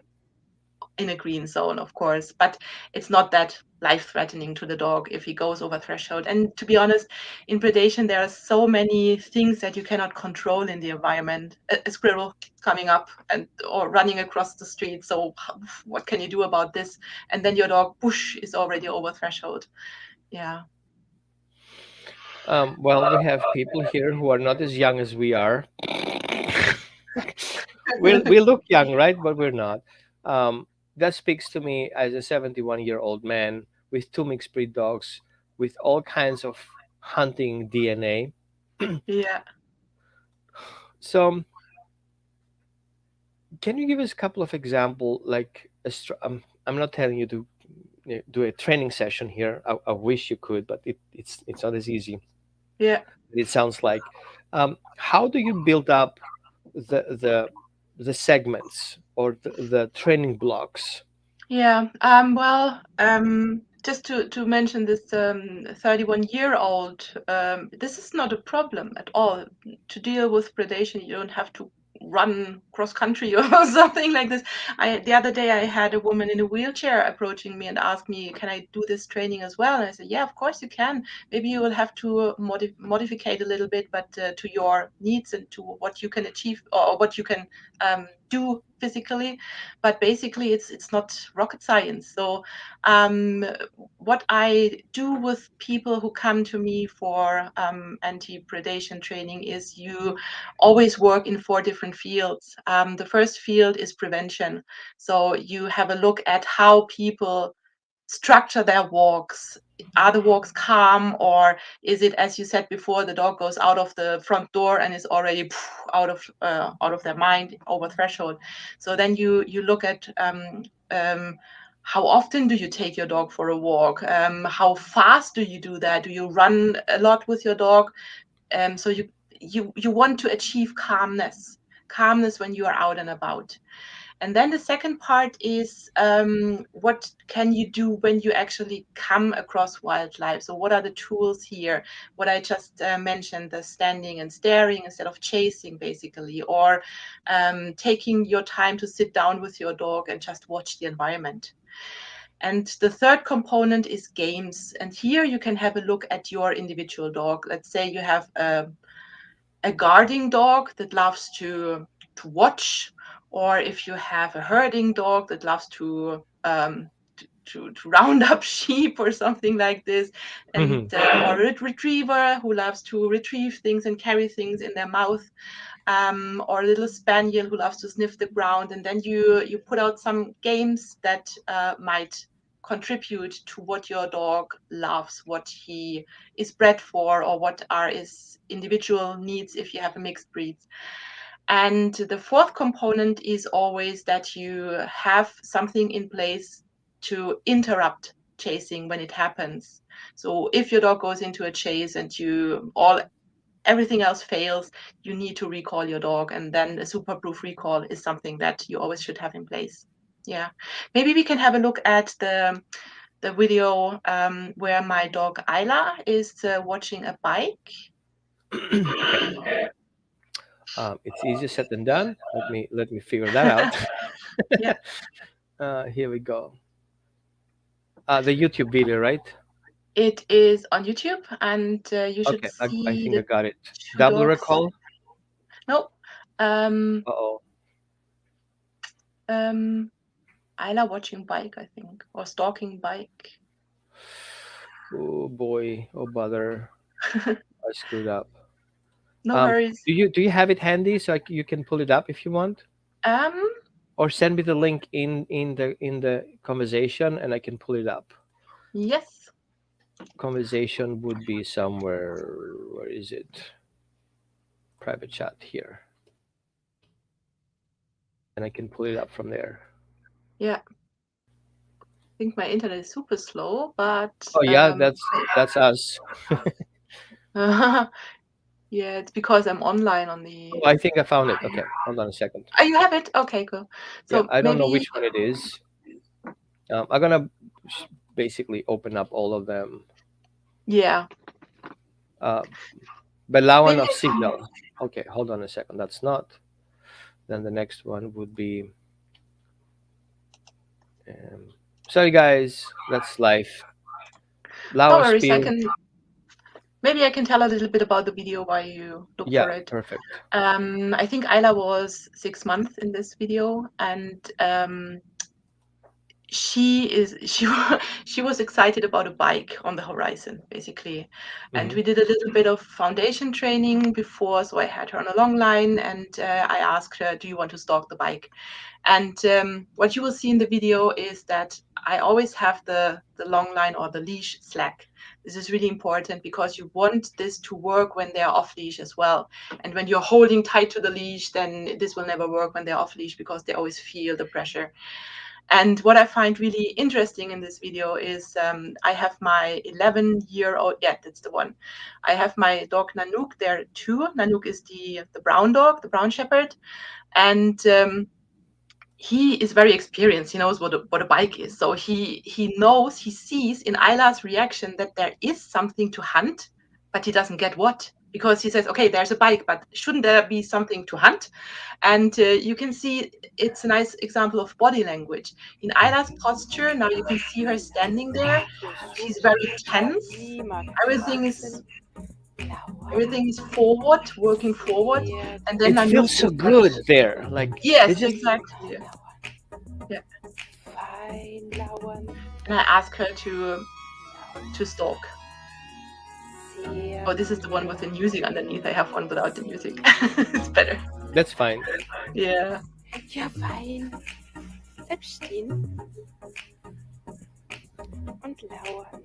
Speaker 2: in a green zone, of course, but it's not that life threatening to the dog if he goes over threshold. And to be honest, in predation, there are so many things that you cannot control in the environment. A squirrel coming up and or running across the street. So what can you do about this? And then your dog, push, is already over threshold. Yeah.
Speaker 1: Well, we have people here who are not as young as we are. We look young, right? But we're not. Um, that speaks to me as a 71-year-old man with two mixed breed dogs with all kinds of hunting DNA.
Speaker 2: Yeah.
Speaker 1: So, can you give us a couple of example, like I'm not telling you to do a training session here. I wish you could, but it's not as easy
Speaker 2: Yeah.
Speaker 1: as it sounds like. How do you build up the the the segments or the training blocks?
Speaker 2: Yeah. Well, just to mention this 31-year-old, this is not a problem at all. To deal with predation, you don't have to run cross country or something like this. The other day I had a woman in a wheelchair approaching me and asked me, "Can I do this training as well?" And I said, "Yeah, of course you can. Maybe you will have to modificate a little bit, but to your needs and to what you can achieve or what you can do physically." But basically it's not rocket science. So um, what I do with people who come to me for anti-predation training is you always work in four different fields. The first field is prevention. So you have a look at how people structure their walks. Are the walks calm, or is it, as you said before, the dog goes out of the front door and is already out of their mind, over threshold? So then you look at how often do you take your dog for a walk? How fast do you do that? Do you run a lot with your dog? So you want to achieve calmness when you are out and about. And then the second part is what can you do when you actually come across wildlife? So what are the tools here? What I just mentioned, the standing and staring instead of chasing, basically, or taking your time to sit down with your dog and just watch the environment. And the third component is games. And here you can have a look at your individual dog. Let's say you have a guarding dog that loves to watch, or if you have a herding dog that loves to round up sheep or something like this, and or a retriever who loves to retrieve things and carry things in their mouth, or a little spaniel who loves to sniff the ground. And then you put out some games that might contribute to what your dog loves, what he is bred for, or what are his individual needs if you have a mixed breed. And the fourth component is always that you have something in place to interrupt chasing when it happens. So if your dog goes into a chase and everything else fails, you need to recall your dog, and then a super proof recall is something that you always should have in place. Yeah, maybe we can have a look at the video where my dog Isla is watching a bike.
Speaker 1: Okay. It's easier said than done. Let me figure that out.
Speaker 2: Yeah,
Speaker 1: Here we go. The YouTube video, right?
Speaker 2: it is on YouTube, and you should
Speaker 1: Okay, I
Speaker 2: see
Speaker 1: think I
Speaker 2: the
Speaker 1: got it.
Speaker 2: two
Speaker 1: Double
Speaker 2: dogs.
Speaker 1: recall.
Speaker 2: No, um,
Speaker 1: Uh-oh.
Speaker 2: um, Isla watching bike, I think, or stalking bike.
Speaker 1: Oh boy. Oh bother. I screwed up.
Speaker 2: No
Speaker 1: Um,
Speaker 2: worries.
Speaker 1: do you have it handy so you can pull it up if you want,
Speaker 2: Um,
Speaker 1: or send me the link in the conversation and I can pull it up.
Speaker 2: yes.
Speaker 1: Conversation would be somewhere. Where is it? Private chat here, and I can pull it up from there.
Speaker 2: Yeah, I think my internet is super slow, but
Speaker 1: Oh yeah, that's us.
Speaker 2: yeah, it's because I'm online on the.
Speaker 1: Oh, I think I found it. Okay, hold on a second.
Speaker 2: Oh, you have it? Okay, cool.
Speaker 1: Yeah,
Speaker 2: So
Speaker 1: I don't know
Speaker 2: maybe,
Speaker 1: which one it is. I'm gonna basically open up all of them.
Speaker 2: yeah,
Speaker 1: Uh, Balawan
Speaker 2: maybe
Speaker 1: of
Speaker 2: I can.
Speaker 1: signal. Okay, hold on a second. That's not. Then the next one would be. Um, Sorry guys, that's life.
Speaker 2: No
Speaker 1: Lawa
Speaker 2: worries.
Speaker 1: spiel.
Speaker 2: Maybe I can tell a little bit about the video while you look
Speaker 1: Yeah,
Speaker 2: for it.
Speaker 1: perfect.
Speaker 2: I think Ayla was 6 months in this video, and she was excited about a bike on the horizon, basically. And
Speaker 1: Hmm.
Speaker 2: we did a little bit of foundation training before, so I had her on a long line, and I asked her, do you want to stalk the bike? And what you will see in the video is that I always have the long line or the leash slack. This is really important because you want this to work when they're off leash as well. And when you're holding tight to the leash, then this will never work when they're off leash because they always feel the pressure. And what I find really interesting in this video is I have my 11-year-old, yeah, that's the one. I have my dog Nanook there too. Nanook is the brown dog, the brown shepherd. And he is very experienced. He knows what a bike is. So he knows, he sees in Isla's reaction that there is something to hunt, but he doesn't get what. Because he says, okay, there's a bike, but shouldn't there be something to hunt? And you can see it's a nice example of body language. In Isla's posture, now you can see her standing there. She's very tense. Everything is everything is forward, working forward. And then
Speaker 1: It
Speaker 2: Nanook
Speaker 1: feels so
Speaker 2: is like,
Speaker 1: good there. Like
Speaker 2: yes,
Speaker 1: it just.
Speaker 2: exactly. Yeah. And I ask her to stalk. Oh, this is the one with the music underneath. I have one without the music. It's better.
Speaker 1: That's fine.
Speaker 2: Yeah.
Speaker 3: Ja, fein. Bleib stehen und lauern.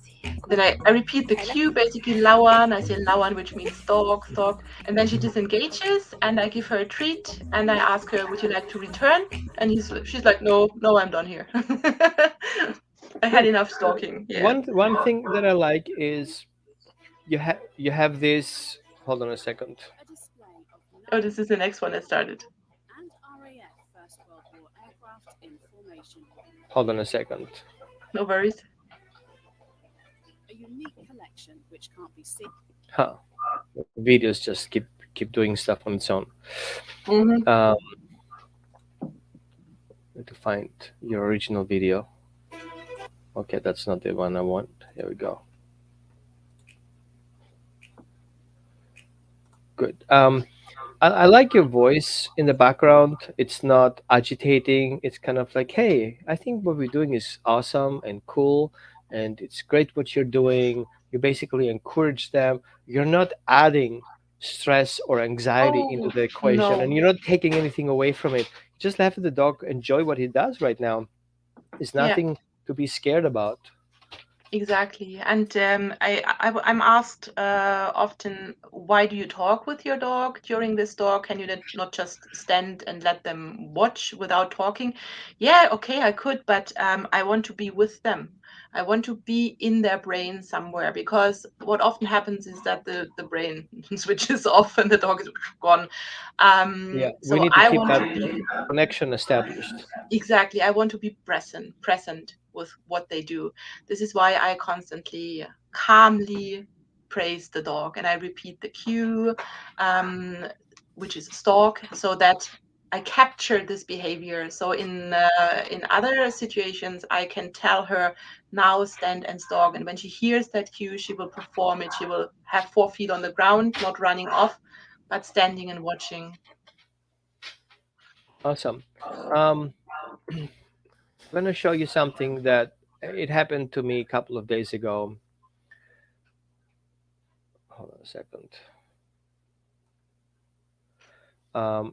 Speaker 3: Sehr
Speaker 2: Then
Speaker 3: gut.
Speaker 2: I repeat the cue, basically lauern. I say lauern, which means stalk, stalk. And then she disengages, and I give her a treat, and I ask her, would you like to return? And she's like, no, no, I'm done here. I had
Speaker 1: Good.
Speaker 2: enough stalking. Yeah.
Speaker 1: One thing that I like is you have this. Hold on a second.
Speaker 2: Oh, this is the next one that started.
Speaker 1: Hold on a second.
Speaker 2: No worries.
Speaker 1: Huh. Videos just keep doing stuff on its own.
Speaker 2: Mm-hmm.
Speaker 1: Um, Need to find your original video. Okay, that's not the one I want. Here we go. Good. I like your voice in the background. It's not agitating. It's kind of like, hey, I think what we're doing is awesome and cool, and it's great what you're doing. You basically encourage them. You're not adding stress or anxiety into
Speaker 2: Oh,
Speaker 1: the equation,
Speaker 2: no.
Speaker 1: and you're not taking anything away from it. Just let the dog enjoy what he does right now. It's
Speaker 2: Yeah.
Speaker 1: nothing to be scared about.
Speaker 2: Exactly. And I'm asked often, why do you talk with your dog during this dog? Can you not just stand and let them watch without talking? Yeah, okay, I could, but I want to be with them. I want to be in their brain somewhere, because what often happens is that the brain switches off and the dog is gone.
Speaker 1: Yeah, we
Speaker 2: So
Speaker 1: need to
Speaker 2: I
Speaker 1: keep
Speaker 2: want
Speaker 1: that
Speaker 2: to be.
Speaker 1: connection established.
Speaker 2: Exactly. I want to be present with what they do. This is why I constantly calmly praise the dog and I repeat the cue, um, which is a stalk, so that I capture this behavior. So in other situations, I can tell her, now stand and stalk, and when she hears that cue, she will perform it. She will have 4 feet on the ground, not running off, but standing and watching.
Speaker 1: Awesome. Um, I'm gonna show you something that it happened to me a couple of days ago. Hold on a second.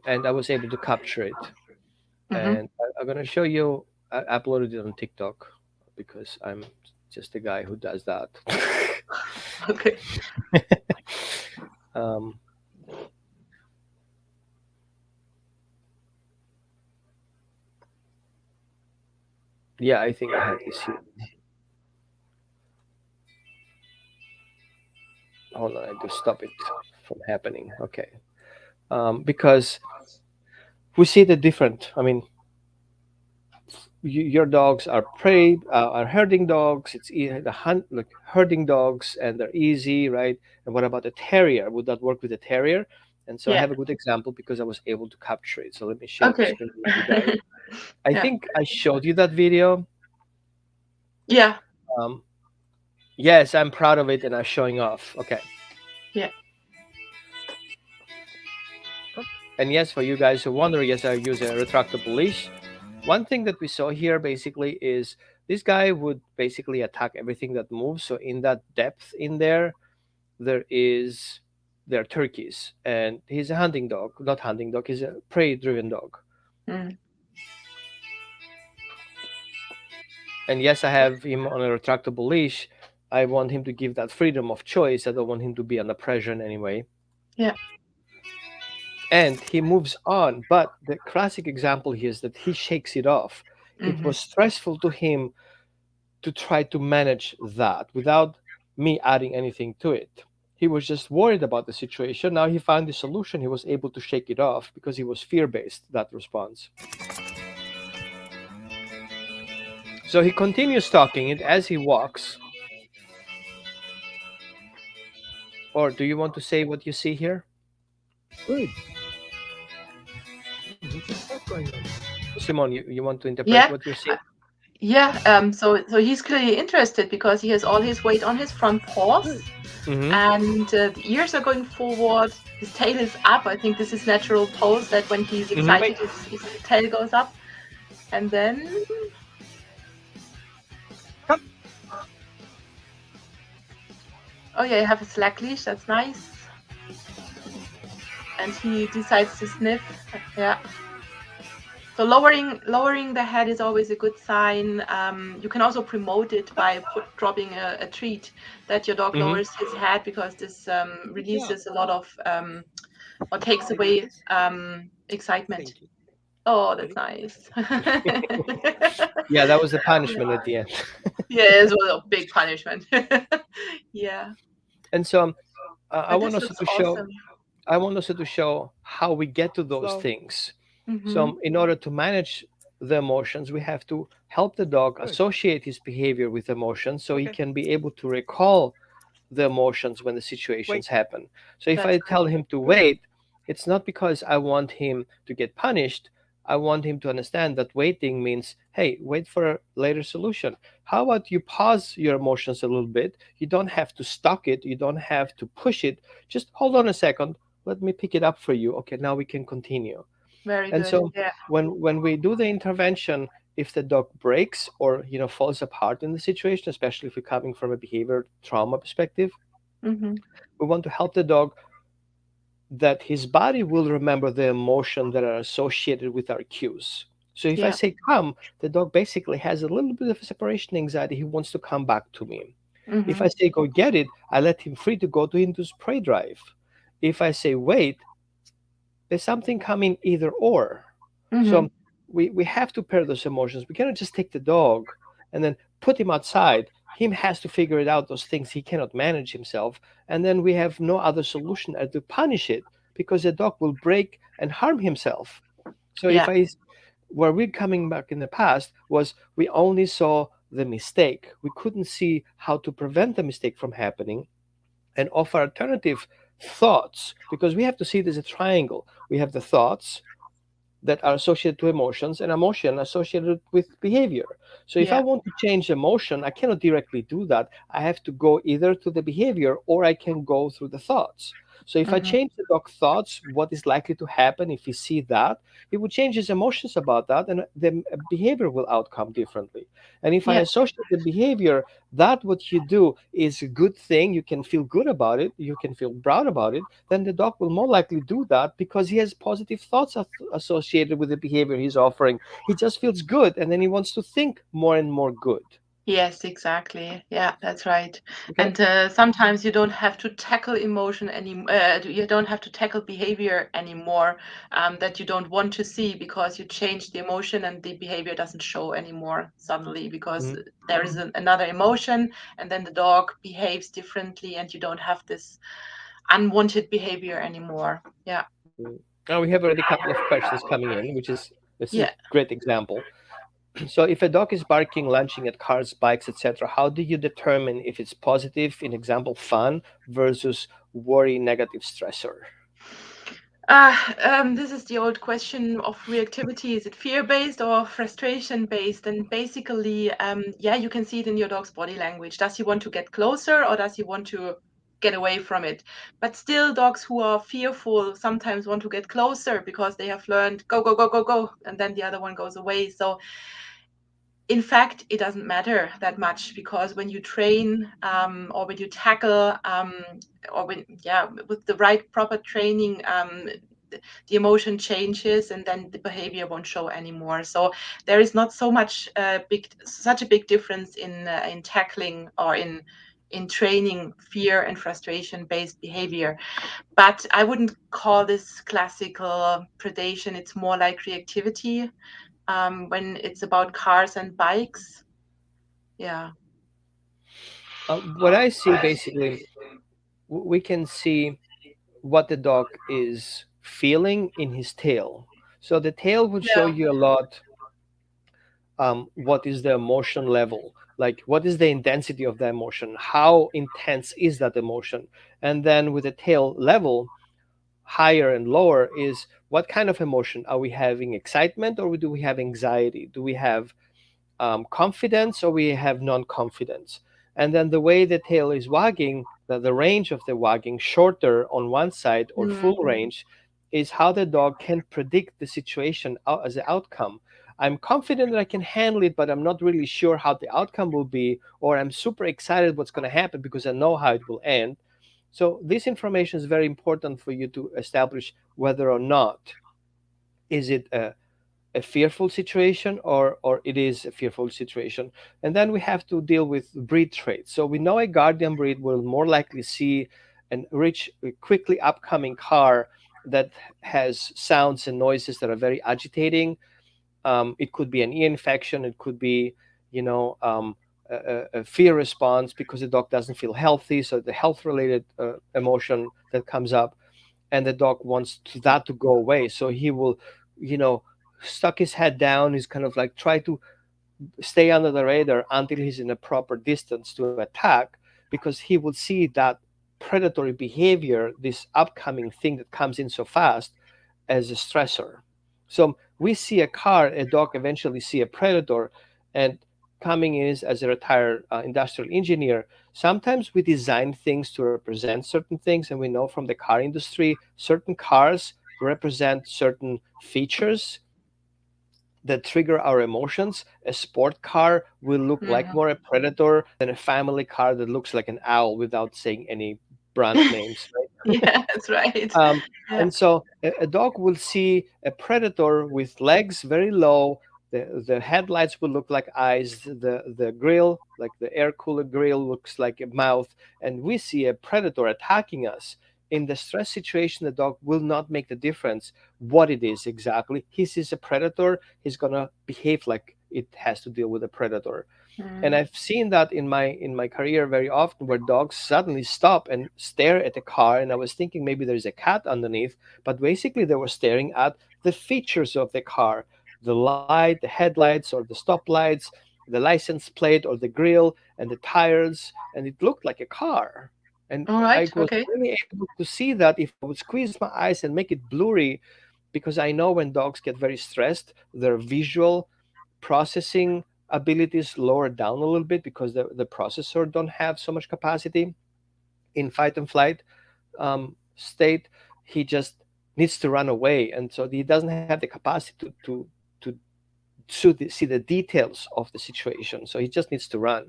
Speaker 1: And I was able to capture it.
Speaker 2: Hmm.
Speaker 1: And I'm gonna show you. I uploaded it on TikTok because I'm just a guy who does that.
Speaker 2: Okay.
Speaker 1: um, yeah, I think I have this here. Hold on, I have to stop it from happening. Okay. Because we see the different. I mean, your dogs are prey, are herding dogs. It's the hunt like herding dogs, and they're easy, right? And what about a terrier? Would that work with a terrier? And so I
Speaker 2: Yeah.
Speaker 1: have a good example because I was able to capture it. So let me share the
Speaker 2: Okay.
Speaker 1: screen with you guys. I
Speaker 2: Yeah.
Speaker 1: think I showed you that video.
Speaker 2: Yeah.
Speaker 1: Um, yes, I'm proud of it, and I'm showing off. Okay.
Speaker 2: Yeah.
Speaker 1: And yes, for you guys who wonder, yes, I use a retractable leash. One thing that we saw here basically is this guy would basically attack everything that moves. So in that depth in there is there are turkeys, and he's a hunting dog, not hunting dog. He's a prey-driven dog.
Speaker 2: Mm.
Speaker 1: And yes, I have him on a retractable leash. I want him to give that freedom of choice. I don't want him to be under pressure in any way.
Speaker 2: Yeah.
Speaker 1: And he moves on. But the classic example here is that he shakes it off. It
Speaker 2: Hmm.
Speaker 1: was stressful to him to try to manage that without me adding anything to it. He was just worried about the situation. Now he found the solution. He was able to shake it off because he was fear based, that response. So he continues talking it as he walks. Or do you want to say what you see here? Good. Simone, you want to interpret
Speaker 2: Yeah.
Speaker 1: what you're
Speaker 2: Uh,
Speaker 1: seeing?
Speaker 2: Yeah. So he's clearly interested because he has all his weight on his front paws,
Speaker 1: Mm-hmm.
Speaker 2: and the ears are going forward. His tail is up. I think this is natural pose that when he's
Speaker 1: Mm-hmm.
Speaker 2: excited, his tail goes up, and then.
Speaker 1: Come.
Speaker 2: Oh yeah, you have a slack leash. That's nice. And he decides to sniff. Yeah. So lowering the head is always a good sign. You can also promote it by dropping a treat that your dog
Speaker 1: Mm-hmm.
Speaker 2: lowers his head, because this releases a lot of or takes away excitement.
Speaker 1: Thank you.
Speaker 2: Oh, that's nice.
Speaker 1: Yeah, that was the
Speaker 2: Yeah,
Speaker 1: punishment at the end.
Speaker 2: it was a big punishment. Yeah,
Speaker 1: And so I
Speaker 2: but
Speaker 1: want
Speaker 2: this
Speaker 1: also
Speaker 2: looks
Speaker 1: to show
Speaker 2: awesome.
Speaker 1: I want also to show how we get to those things. So
Speaker 2: Hmm.
Speaker 1: in order to manage the emotions, we have to help the dog
Speaker 4: Good.
Speaker 1: associate his behavior with emotions so he
Speaker 4: Okay.
Speaker 1: can be able to recall the emotions when the
Speaker 4: Wait.
Speaker 1: situations happen. So if
Speaker 2: That's
Speaker 1: I tell him to
Speaker 4: Good.
Speaker 1: wait, it's not because I want him to get punished. I want him to understand that waiting means, hey, wait for a later solution. How about you pause your emotions a little bit? You don't have to stock it, you don't have to push it. Just hold on a second. Let me pick it up for you. Okay, now we can continue.
Speaker 2: very
Speaker 1: And
Speaker 2: good.
Speaker 1: so
Speaker 2: Yeah.
Speaker 1: when we do the intervention, if the dog breaks or falls apart in the situation, especially if we're coming from a behavior trauma perspective,
Speaker 2: Mm-hmm.
Speaker 1: we want to help the dog that his body will remember the emotion that are associated with our cues. So if I
Speaker 2: Yeah.
Speaker 1: say come, the dog basically has a little bit of separation anxiety. He wants to come back to me. If
Speaker 2: Mm-hmm.
Speaker 1: I say go get it, I let him free to go to into his prey drive. If I say wait, there's something coming either or.
Speaker 2: Mm-hmm.
Speaker 1: So we have to pair those emotions. We cannot just take the dog and then put him outside. Him has to figure it out, those things he cannot manage himself. And then we have no other solution than to punish it because the dog will break and harm himself. So if
Speaker 2: Yeah.
Speaker 1: I where we're coming back in the past was we only saw the mistake. We couldn't see how to prevent the mistake from happening and offer alternative thoughts because we have to see it as a triangle. We have the thoughts that are associated to emotions and emotion associated with behavior. So if I
Speaker 2: Yeah.
Speaker 1: want to change emotion, I cannot directly do that. I have to go either to the behavior or I can go through the thoughts. So if I
Speaker 2: Mm-hmm.
Speaker 1: change the dog thoughts, what is likely to happen if he see that, he will change his emotions about that and the behavior will outcome differently. And if I
Speaker 2: Yeah.
Speaker 1: associate the behavior that what you do is a good thing, you can feel good about it, you can feel proud about it, then the dog will more likely do that because he has positive thoughts associated with the behavior he's offering. He just feels good and then he wants to think more and more good.
Speaker 2: Yes, exactly. Yeah, that's right.
Speaker 1: Okay.
Speaker 2: And sometimes you don't have to tackle emotion any. You don't have to tackle behavior anymore that you don't want to see because you change the emotion and the behavior doesn't show anymore suddenly because
Speaker 1: Mhm.
Speaker 2: there is another emotion and then the dog behaves differently and you don't have this unwanted behavior anymore. Yeah.
Speaker 1: Mm. Now we have already a couple of questions coming in, which is this is a
Speaker 2: Yeah.
Speaker 1: great example. So if a dog is barking, lunging at cars, bikes, etc., how do you determine if it's positive, in example, fun versus worry, negative stressor?
Speaker 2: This is the old question of reactivity. Is it fear-based or frustration-based? And basically, yeah, you can see it in your dog's body language. Does he want to get closer or does he want to get away from it? But still, dogs who are fearful sometimes want to get closer because they have learned go, go, go, go, go, and then the other one goes away. So in fact, it doesn't matter that much because when you train or when you tackle or when, yeah, with the right proper training, the emotion changes and then the behavior won't show anymore. So there is not so much such a big difference in tackling or in training fear and frustration based behavior. But I wouldn't call this classical predation. It's more like reactivity when it's about cars and bikes. Yeah.
Speaker 1: What I see basically, we can see what the dog is feeling in his tail. So the tail would show
Speaker 2: Yeah.
Speaker 1: you a lot what is the emotion level, like what is the intensity of the emotion, how intense is that emotion, and then with the tail level higher and lower is what kind of emotion are we having, excitement or do we have anxiety, do we have confidence or we have non-confidence. And then the way the tail is wagging, the range of the wagging, shorter on one side or
Speaker 2: Mm.
Speaker 1: full range, is how the dog can predict the situation as the outcome. I'm confident that I can handle it, but I'm not really sure how the outcome will be, or I'm super excited what's going to happen because I know how it will end. So this information is very important for you to establish whether or not is it a fearful situation or it is a fearful situation. And then we have to deal with breed traits. So we know a guardian breed will more likely see an rich quickly upcoming car that has sounds and noises that are very agitating. It could be an ear infection, it could be you know um, a fear response because the dog doesn't feel healthy, so the health related emotion that comes up, and the dog wants that to go away, so he will you know stuck his head down. He's kind of like try to stay under the radar until he's in a proper distance to attack, because he will see that predatory behavior, this upcoming thing that comes in so fast, as a stressor. So we see a car, a dog eventually see a predator, and coming in as a retired industrial engineer, sometimes we design things to represent certain things, and we know from the car industry, certain cars represent certain features that trigger our emotions. A sport car will look like more a predator than a family car that looks like an owl, without saying any brand names, right?
Speaker 2: Yeah, that's right.
Speaker 1: Um,
Speaker 2: Yeah.
Speaker 1: and so a dog will see a predator with legs very low. The headlights will look like eyes. The grill, like the air cooler grill, looks like a mouth. And we see a predator attacking us. In the stress situation, the dog will not make the difference what it is exactly. He sees a predator, he's gonna behave like it has to deal with a predator. And
Speaker 2: Mm.
Speaker 1: I've seen that in my career very often, where dogs suddenly stop and stare at a car, and I was thinking maybe there's a cat underneath, but basically they were staring at the features of the car, the light, the headlights or the stoplights, the license plate or the grill and the tires, and it looked like a car. And
Speaker 2: All
Speaker 1: I
Speaker 2: right.
Speaker 1: was
Speaker 2: Okay.
Speaker 1: really able to see that if I would squeeze my eyes and make it blurry, because I know when dogs get very stressed, their visual processing abilities lower down a little bit, because the processor don't have so much capacity in fight and flight state. He just needs to run away, and so he doesn't have the capacity to see the details of the situation, so he just needs to run.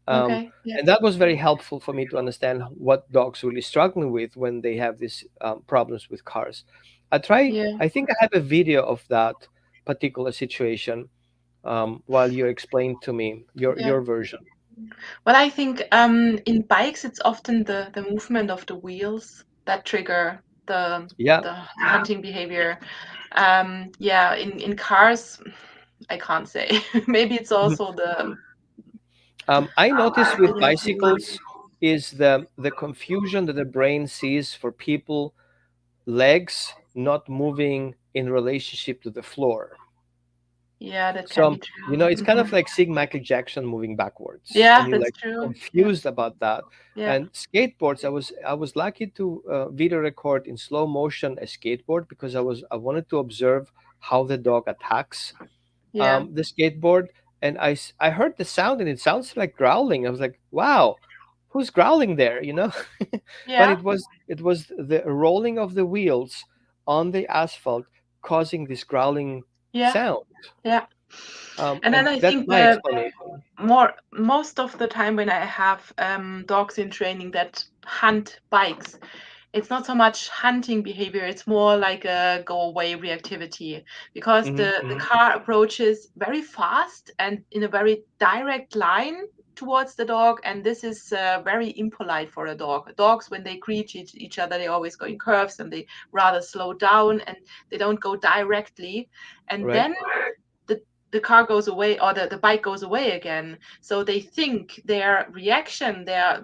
Speaker 1: um,
Speaker 2: Okay. Yeah.
Speaker 1: and that was very helpful for me to understand what dogs really struggling with when they have these problems with cars.
Speaker 2: Yeah.
Speaker 1: I think I have a video of that particular situation, while you explain to me
Speaker 2: Yeah.
Speaker 1: your version.
Speaker 2: Well, I think in bikes it's often the movement of the wheels that trigger the
Speaker 1: Yeah.
Speaker 2: the hunting behavior. Yeah. In cars, I can't say. Maybe it's
Speaker 1: Mhm.
Speaker 2: also the
Speaker 1: I noticed with
Speaker 2: movement.
Speaker 1: bicycles is the confusion that the brain sees for people legs not moving in relationship to the floor.
Speaker 2: Yeah, that can be
Speaker 1: So,
Speaker 2: true.
Speaker 1: it's kind of like seeing Michael Jackson moving backwards,
Speaker 2: Yeah,
Speaker 1: and you're
Speaker 2: that's
Speaker 1: like
Speaker 2: true. Yeah.
Speaker 1: confused about that.
Speaker 2: Yeah.
Speaker 1: And skateboards, I was lucky to video record in slow motion a skateboard, because I wanted to observe how the dog attacks
Speaker 2: Yeah.
Speaker 1: the skateboard, and I heard the sound, and it sounds like growling. I was like, wow, who's growling there? But
Speaker 2: Yeah.
Speaker 1: it was the rolling of the wheels on the asphalt causing this growling
Speaker 2: Yeah.
Speaker 1: sound.
Speaker 2: Yeah. And
Speaker 1: And
Speaker 2: then I
Speaker 1: that's
Speaker 2: think
Speaker 1: my explanation.
Speaker 2: most of the time when I have dogs in training that hunt bikes, it's not so much hunting behavior, it's more like a go away reactivity, because
Speaker 1: Hmm.
Speaker 2: the
Speaker 1: Hmm.
Speaker 2: car approaches very fast and in a very direct line towards the dog, and this is very impolite for a dog. Dogs, when they greet each other, they always go in curves and they rather slow down and they don't go directly, and
Speaker 1: Right.
Speaker 2: then the the car goes away, or the bike goes away again. So they think their reaction, their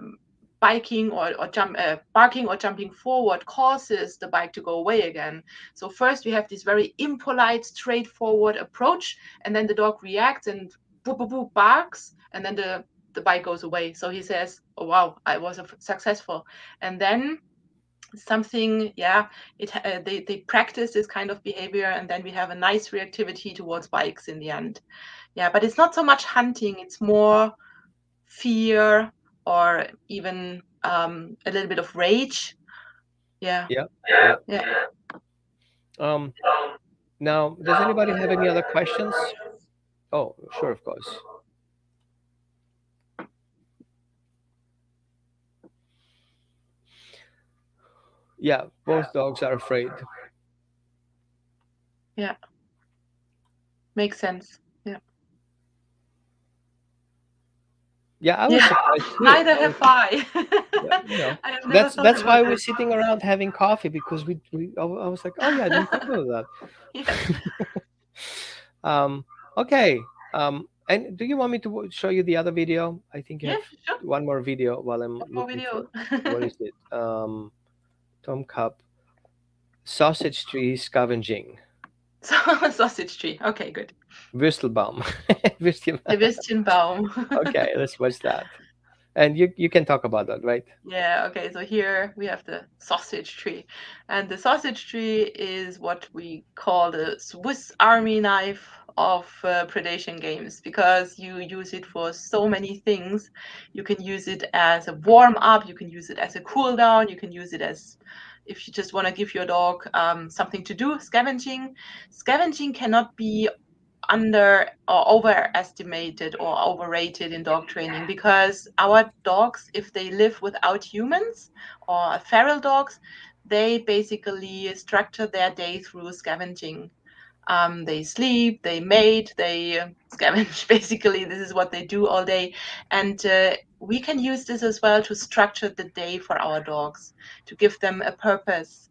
Speaker 2: biking or barking or jumping forward causes the bike to go away again. So first we have this very impolite, straightforward approach, and then the dog reacts and boop boop boop barks, and then the bike goes away. So he says, "Oh wow, I was successful." And then something, yeah, they practice this kind of behavior, and then we have a nice reactivity towards bikes in the end. Yeah, but it's not so much hunting, it's more fear, or even a little bit of rage. Yeah.
Speaker 1: Yeah. Yeah.
Speaker 2: Yeah.
Speaker 1: Um, Now, does anybody have any other questions? Oh, sure, of course. Yeah, both dogs are afraid.
Speaker 2: Yeah, makes sense. Yeah.
Speaker 1: Yeah, I was
Speaker 2: Yeah.
Speaker 1: surprised too.
Speaker 2: Neither
Speaker 1: I was,
Speaker 2: have I.
Speaker 1: yeah,
Speaker 2: I have never thought
Speaker 1: that's
Speaker 2: about
Speaker 1: why we're
Speaker 2: this.
Speaker 1: sitting around having coffee, because I was like, oh yeah, I didn't think about that.
Speaker 2: Yes.
Speaker 1: Um, okay. And do you want me to show you the other video? I think you have
Speaker 2: Yes, sure.
Speaker 1: one more video while I'm
Speaker 2: One more
Speaker 1: looking
Speaker 2: video.
Speaker 1: for, what is it? Tom Cup sausage tree scavenging.
Speaker 2: So sausage tree. Okay, good.
Speaker 1: Würstelbaum.
Speaker 2: The Würstchenbaum.
Speaker 1: Okay, let's watch that. And you can talk about that, right?
Speaker 2: Yeah, okay, so here we have the sausage tree. And the sausage tree is what we call the Swiss Army knife of predation games because you use it for so many things. You can use it as a warm up, you can use it as a cool down, you can use it as if you just want to give your dog something to do, scavenging. Scavenging cannot be under or overestimated or overrated in dog training because our dogs, if they live without humans or feral dogs, they basically structure their day through scavenging. They sleep, they mate, they scavenge. Basically, this is what they do all day. And we can use this as well to structure the day for our dogs, to give them a purpose.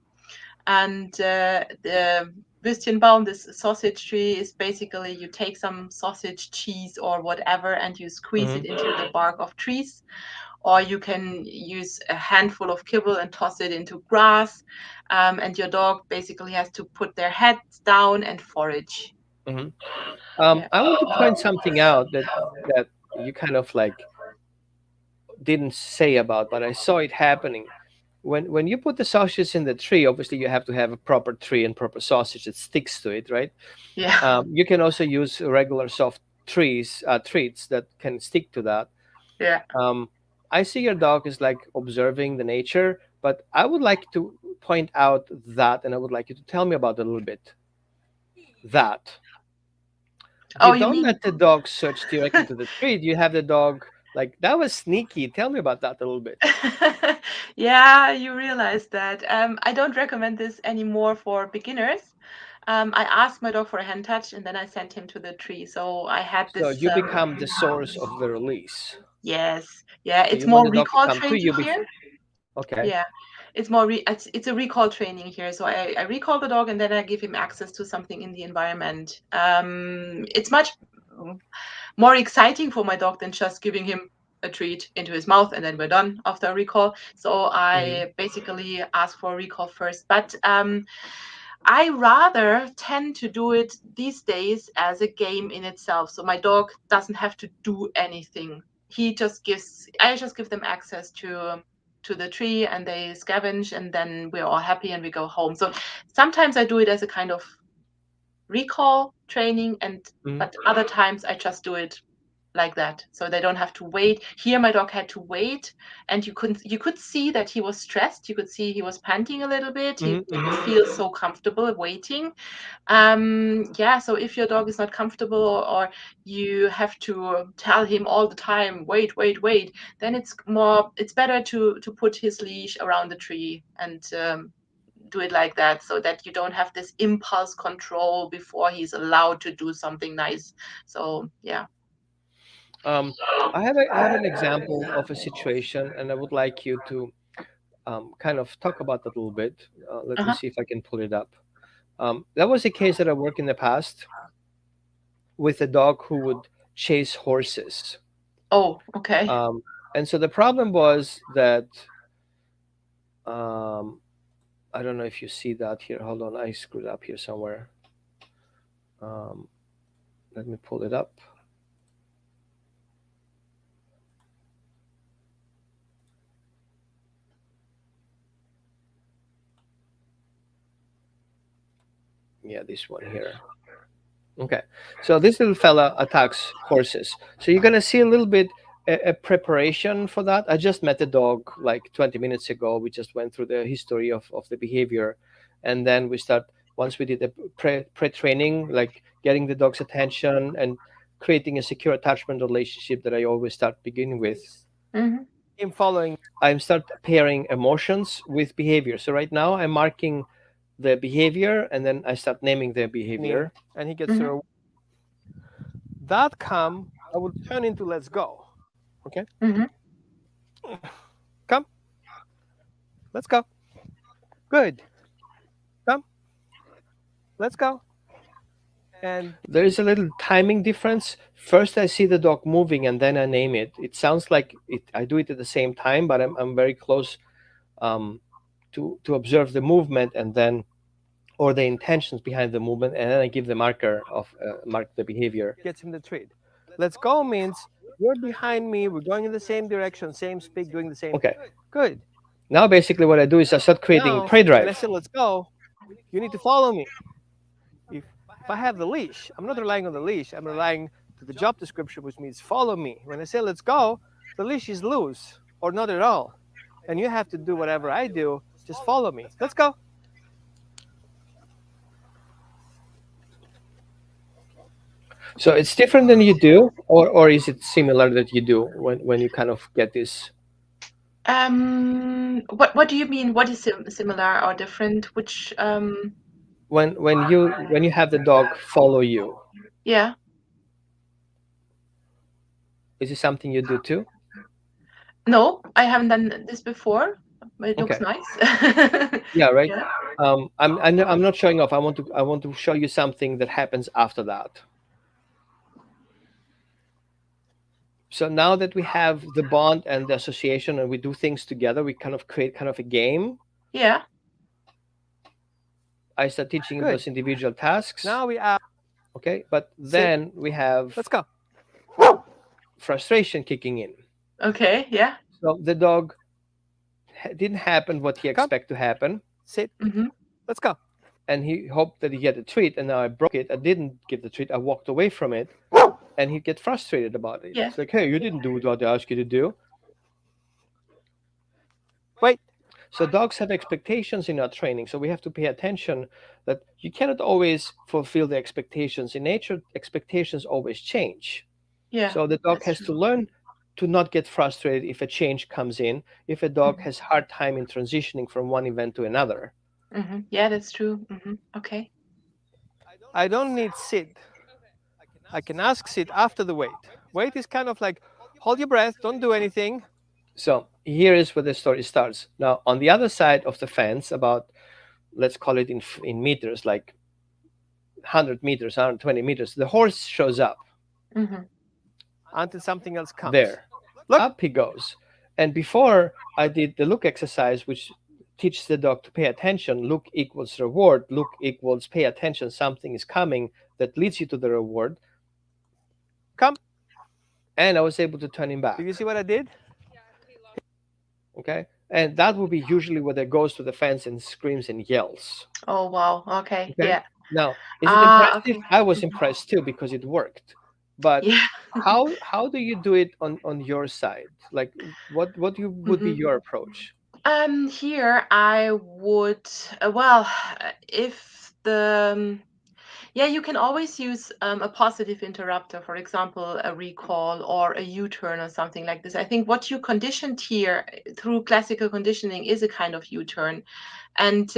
Speaker 2: And the Würstchenbaum, this sausage tree, is basically you take some sausage cheese or whatever and you squeeze
Speaker 1: Hmm.
Speaker 2: it into the bark of trees, or you can use a handful of kibble and toss it into grass. And your dog basically has to put their heads down and forage.
Speaker 1: Hmm.
Speaker 2: Yeah.
Speaker 1: I want to point something out that you kind of like didn't say about, but I saw it happening. When you put the sausage in the tree, obviously you have to have a proper tree and proper sausage that sticks to it, right?
Speaker 2: Yeah.
Speaker 1: You can also use regular soft treats that can stick to that.
Speaker 2: Yeah.
Speaker 1: Um, I see your dog is like observing the nature, but I would like to point out that, and I would like you to tell me about a little bit that you
Speaker 2: Oh, you
Speaker 1: don't
Speaker 2: mean?
Speaker 1: let the dog search directly to the tree. You have the dog like that was sneaky. Tell me about that a little bit.
Speaker 2: Yeah, you realize that. I don't recommend this anymore for beginners. I asked my dog for a hand touch and then I sent him to the tree. So I had
Speaker 1: So
Speaker 2: this.
Speaker 1: you become the source of the release.
Speaker 2: Yes, yeah,
Speaker 1: So
Speaker 2: it's
Speaker 1: you want
Speaker 2: more
Speaker 1: the dog to
Speaker 2: recall
Speaker 1: come to
Speaker 2: training
Speaker 1: you
Speaker 2: here.
Speaker 1: before. Okay.
Speaker 2: Yeah, it's a recall training here. So I recall the dog and then I give him access to something in the environment. It's much more exciting for my dog than just giving him a treat into his mouth and then we're done after a recall. So
Speaker 1: Hmm.
Speaker 2: I basically ask for a recall first. But I rather tend to do it these days as a game in itself. So my dog doesn't have to do anything. I just give them access to the tree and they scavenge and then we're all happy and we go home. So sometimes I do it as a kind of recall training and
Speaker 1: Hmm.
Speaker 2: but other times I just do it like that so they don't have to wait. Here my dog had to wait and you could see that he was stressed, you could see he was panting a little bit, he
Speaker 1: Hmm. Hmm.
Speaker 2: didn't feel so comfortable waiting. Yeah, so if your dog is not comfortable or you have to tell him all the time wait wait wait, then it's better to put his leash around the tree and do it like that so that you don't have this impulse control before he's allowed to do something nice. So yeah.
Speaker 1: Um, I have an example of a situation, and I would like you to kind of talk about that a little bit. Let me
Speaker 2: Uh-huh.
Speaker 1: see if I can pull it up. That was a case that I worked in the past with a dog who would chase horses.
Speaker 2: Oh, okay.
Speaker 1: Um, and so the problem was that um, I don't know if you see that here. Hold on, I screwed up here somewhere. Um, let me pull it up. Yeah, this one here. Okay, so this little fella attacks horses. So you're gonna see a little bit a preparation for that. I just met the dog like 20 minutes ago. We just went through the history of the behavior, and then we start once we did the pre training, like getting the dog's attention and creating a secure attachment relationship that I always start beginning with.
Speaker 2: Hmm.
Speaker 1: In following, I'm start pairing emotions with behavior. So right now I'm marking the behavior and then I start naming the behavior and he gets
Speaker 2: Hmm.
Speaker 1: through that come I will turn into let's go. Okay,
Speaker 2: Hmm.
Speaker 1: come, let's go, good, come, let's go. And there is a little timing difference. First I see the dog moving and then I name it. It sounds like it I do it at the same time, but I'm very close um, to observe the movement and then or the intentions behind the movement, and then I give the marker of mark the behavior. Gets him the treat. Let's go means you're behind me. We're going in the same direction, same speed, doing the same. Okay, good. Now basically what I do is I start creating prey drive. When I say let's go, you need to follow me. If I have the leash, I'm not relying on the leash. I'm relying to the job description, which means follow me. When I say let's go, the leash is loose or not at all, and you have to do whatever I do. Just follow me. Let's go. So it's different than you do, or is it similar that you do when you kind of get this?
Speaker 2: What do you mean? What is similar or different? Which
Speaker 1: When you have the dog follow you,
Speaker 2: yeah.
Speaker 1: is it something you do too?
Speaker 2: No, I haven't done this before, but it looks
Speaker 1: Okay.
Speaker 2: nice.
Speaker 1: Yeah, right.
Speaker 2: Yeah.
Speaker 1: I'm not showing off. I want to show you something that happens after that. So now that we have the bond and the association and we do things together, we kind of create kind of a game.
Speaker 2: Yeah.
Speaker 1: I start teaching those individual tasks. Now we are okay, but then we have let's go. Frustration kicking in.
Speaker 2: Okay. Yeah.
Speaker 1: So the dog didn't happen what he expected to happen. Sit. Let's go. And he hoped that he get a treat, and now I broke it. I didn't get the treat. I walked away from it, and he'd get frustrated about it.
Speaker 2: Yeah.
Speaker 1: It's like, hey, you didn't do what I asked you to do. Wait. So dogs have expectations in our training, so we have to pay attention that you cannot always fulfill the expectations. In nature, expectations always change.
Speaker 2: Yeah.
Speaker 1: So the dog has to learn to not get frustrated if a change comes in, if a dog has hard time in transitioning from one event to another.
Speaker 2: Yeah, that's true. Okay.
Speaker 1: I don't need sit. I can ask sit after the wait. Wait is kind of like hold your breath, don't do anything. So here is where the story starts. Now on the other side of the fence, about let's call it in meters, like 100 meters, 120 meters, the horse shows up. Until something else comes. There. Look. Up he goes. And before I did the look exercise, which teaches the dog to pay attention, look equals reward, look equals pay attention, something is coming that leads you to the reward. Come. And I was able to turn him back. Do you see what I did? Okay. And that would be usually where they goes to the fence and screams and yells.
Speaker 2: Oh, wow. Okay. Yeah.
Speaker 1: Now, is it impressive?
Speaker 2: Okay.
Speaker 1: I was impressed too because it worked. But
Speaker 2: Yeah.
Speaker 1: how do you do it on your side? Like what would be your approach?
Speaker 2: Here I would if the yeah, you can always use a positive interrupter, for example, a recall or a U-turn or something like this. I think what you conditioned here through classical conditioning is a kind of U-turn. And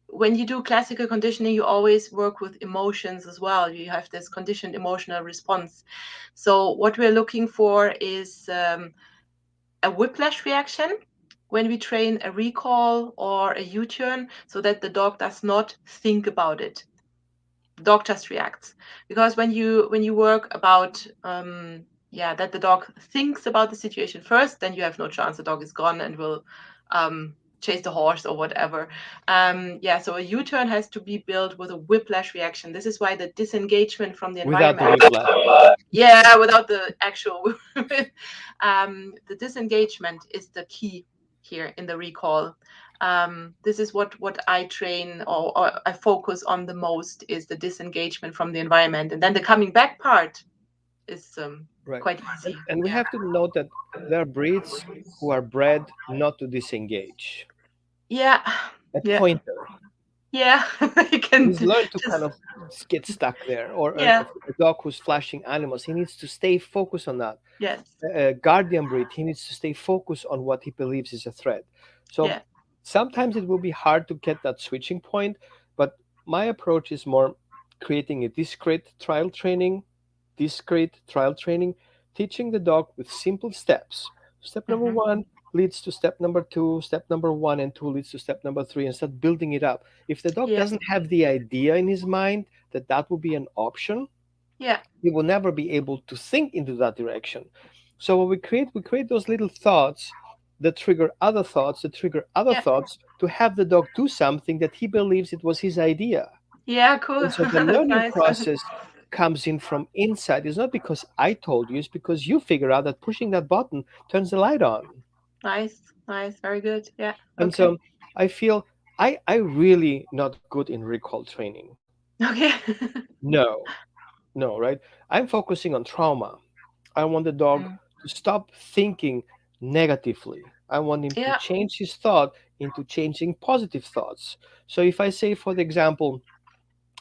Speaker 2: when you do classical conditioning, you always work with emotions as well. You have this conditioned emotional response. So what we're looking for is a whiplash reaction when we train a recall or a U-turn, so that the dog does not think about it. The dog just reacts. Because when you work about that the dog thinks about the situation first, then you have no chance. The dog is gone and will chase the horse or whatever. So a U-turn has to be built with a whiplash reaction. This is why the disengagement from the environment.
Speaker 1: Without the whiplash.
Speaker 2: Yeah, without the actual the disengagement is the key here in the recall. This is what I train or I focus on the most, is the disengagement from the environment, and then the coming back part is quite easy.
Speaker 1: And we have to note that there are breeds who are bred not to disengage.
Speaker 2: Yeah.
Speaker 1: A pointer.
Speaker 2: Yeah, he can
Speaker 1: He's learned to kind of get stuck there. Or a dog who's flashing animals, he needs to stay focused on that.
Speaker 2: Yes.
Speaker 1: A guardian breed, he needs to stay focused on what he believes is a threat. So sometimes it will be hard to get that switching point, but my approach is more creating a discrete trial training, teaching the dog with simple steps. Step number 1 leads to step number 2, step number 1 and 2 leads to step number 3, and start building it up. If the dog doesn't have the idea in his mind that that will be an option, he will never be able to think into that direction. So what we create those little thoughts that trigger other thoughts, that trigger other
Speaker 2: Yeah.
Speaker 1: thoughts to have the dog do something that he believes it was his idea.
Speaker 2: Yeah, cool.
Speaker 1: And so the
Speaker 2: That's
Speaker 1: learning
Speaker 2: nice.
Speaker 1: process comes in from inside. It's not because I told you, it's because you figure out that pushing that button turns the light on.
Speaker 2: Nice, nice, very good. Yeah.
Speaker 1: And
Speaker 2: Okay.
Speaker 1: so I feel I really not good in recall training.
Speaker 2: Okay.
Speaker 1: No, no, right? I'm focusing on trauma. I want the dog
Speaker 2: Mm.
Speaker 1: to stop thinking negatively. I want him to
Speaker 2: Yeah.
Speaker 1: change his thought into changing positive thoughts. So if I say, for the example,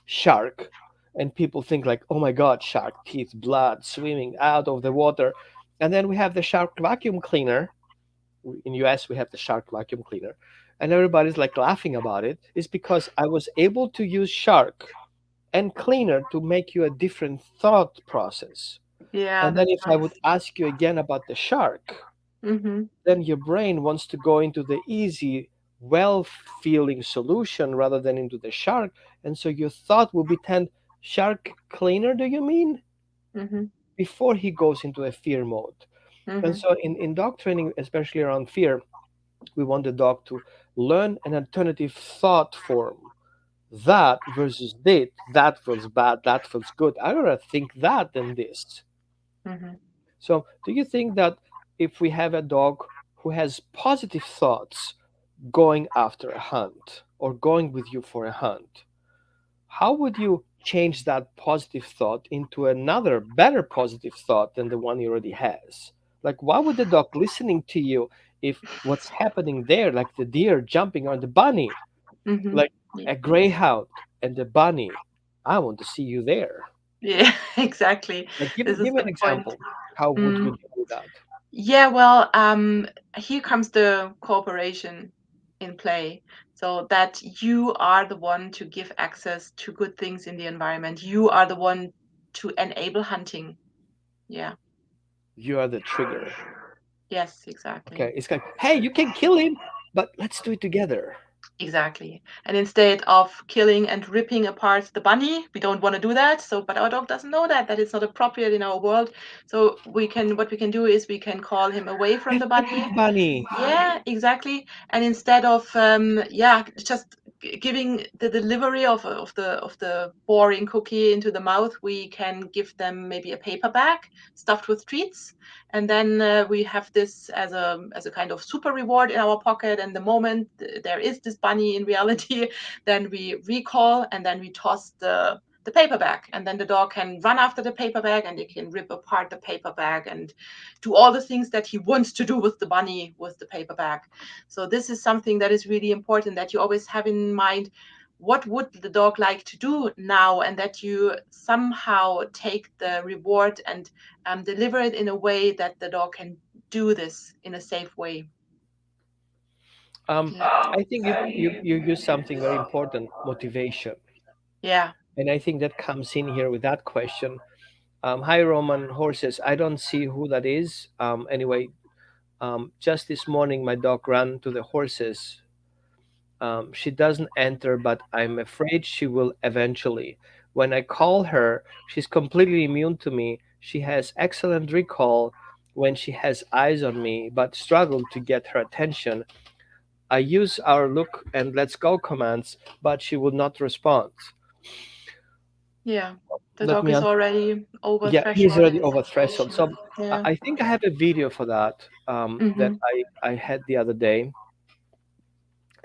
Speaker 1: shark, and people think like, oh my God, shark teeth, blood swimming out of the water. And then we have the shark vacuum cleaner. In US, we have the shark vacuum cleaner. And everybody's like laughing about it. It's because I was able to use shark and cleaner to make you a different thought process.
Speaker 2: Yeah,
Speaker 1: And then
Speaker 2: that's
Speaker 1: if I
Speaker 2: nice.
Speaker 1: would ask you again about the shark,
Speaker 2: Mm-hmm.
Speaker 1: then your brain wants to go into the easy, well feeling solution rather than into the shark. And so your thought will be 10 shark cleaner, do you mean?
Speaker 2: Mm-hmm.
Speaker 1: Before he goes into a fear mode. And
Speaker 2: Mm-hmm.
Speaker 1: so in dog training, especially around fear, we want the dog to learn an alternative thought form. That versus this, that feels bad, that feels good. I rather think that than this.
Speaker 2: Mm-hmm.
Speaker 1: So, do you think that if we have a dog who has positive thoughts going after a hunt or going with you for a hunt, how would you change that positive thought into another better positive thought than the one he already has? Like, why would the dog listening to you if what's happening there, like the deer jumping on the bunny,
Speaker 2: Mm-hmm.
Speaker 1: like
Speaker 2: Yeah.
Speaker 1: a greyhound and the bunny? I want to see you there.
Speaker 2: Yeah, exactly.
Speaker 1: Like, give me
Speaker 2: This is
Speaker 1: give me
Speaker 2: the
Speaker 1: an
Speaker 2: point.
Speaker 1: example. How would you
Speaker 2: Mm.
Speaker 1: deal with that?
Speaker 2: Yeah, well, here comes the cooperation in play. So that you are the one to give access to good things in the environment. You are the one to enable hunting. Yeah.
Speaker 1: You are the trigger.
Speaker 2: Yes, exactly.
Speaker 1: Okay, it's like, hey, you can kill him, but let's do it together.
Speaker 2: Exactly. And instead of killing and ripping apart the bunny, we don't want to do that. So, but our dog doesn't know that it's not appropriate in our world. So what we can do is we can call him away from
Speaker 1: Have
Speaker 2: the
Speaker 1: fun with
Speaker 2: bunny.
Speaker 1: the bunny.
Speaker 2: Yeah, exactly. And instead of yeah, just giving the delivery of the boring cookie into the mouth, we can give them maybe a paper bag stuffed with treats, and then we have this as a kind of super reward in our pocket. And the moment there is this bunny in reality, then we recall and then we toss the paper bag, and then the dog can run after the paper bag and they can rip apart the paper bag and do all the things that he wants to do with the bunny with the paper bag. So this is something that is really important, that you always have in mind what would the dog like to do now, and that you somehow take the reward and deliver it in a way that the dog can do this in a safe way.
Speaker 1: Um,
Speaker 2: Yeah.
Speaker 1: I think you use something very important, motivation,
Speaker 2: Yeah.
Speaker 1: and I think that comes in here with that question. Hi, Roman horses. I don't see who that is. Anyway, just this morning, my dog ran to the horses. She doesn't enter, but I'm afraid she will eventually. When I call her, she's completely immune to me. She has excellent recall when she has eyes on me, but struggle to get her attention. I use our look and let's go commands, but she would not respond.
Speaker 2: Yeah. The
Speaker 1: Let
Speaker 2: dog
Speaker 1: me
Speaker 2: is
Speaker 1: answer.
Speaker 2: already over
Speaker 1: Yeah, he's
Speaker 2: threshold in
Speaker 1: already
Speaker 2: this
Speaker 1: over threshold.
Speaker 2: situation.
Speaker 1: So I
Speaker 2: Yeah.
Speaker 1: I think I have a video for that that
Speaker 2: Mm-hmm.
Speaker 1: I had the other day.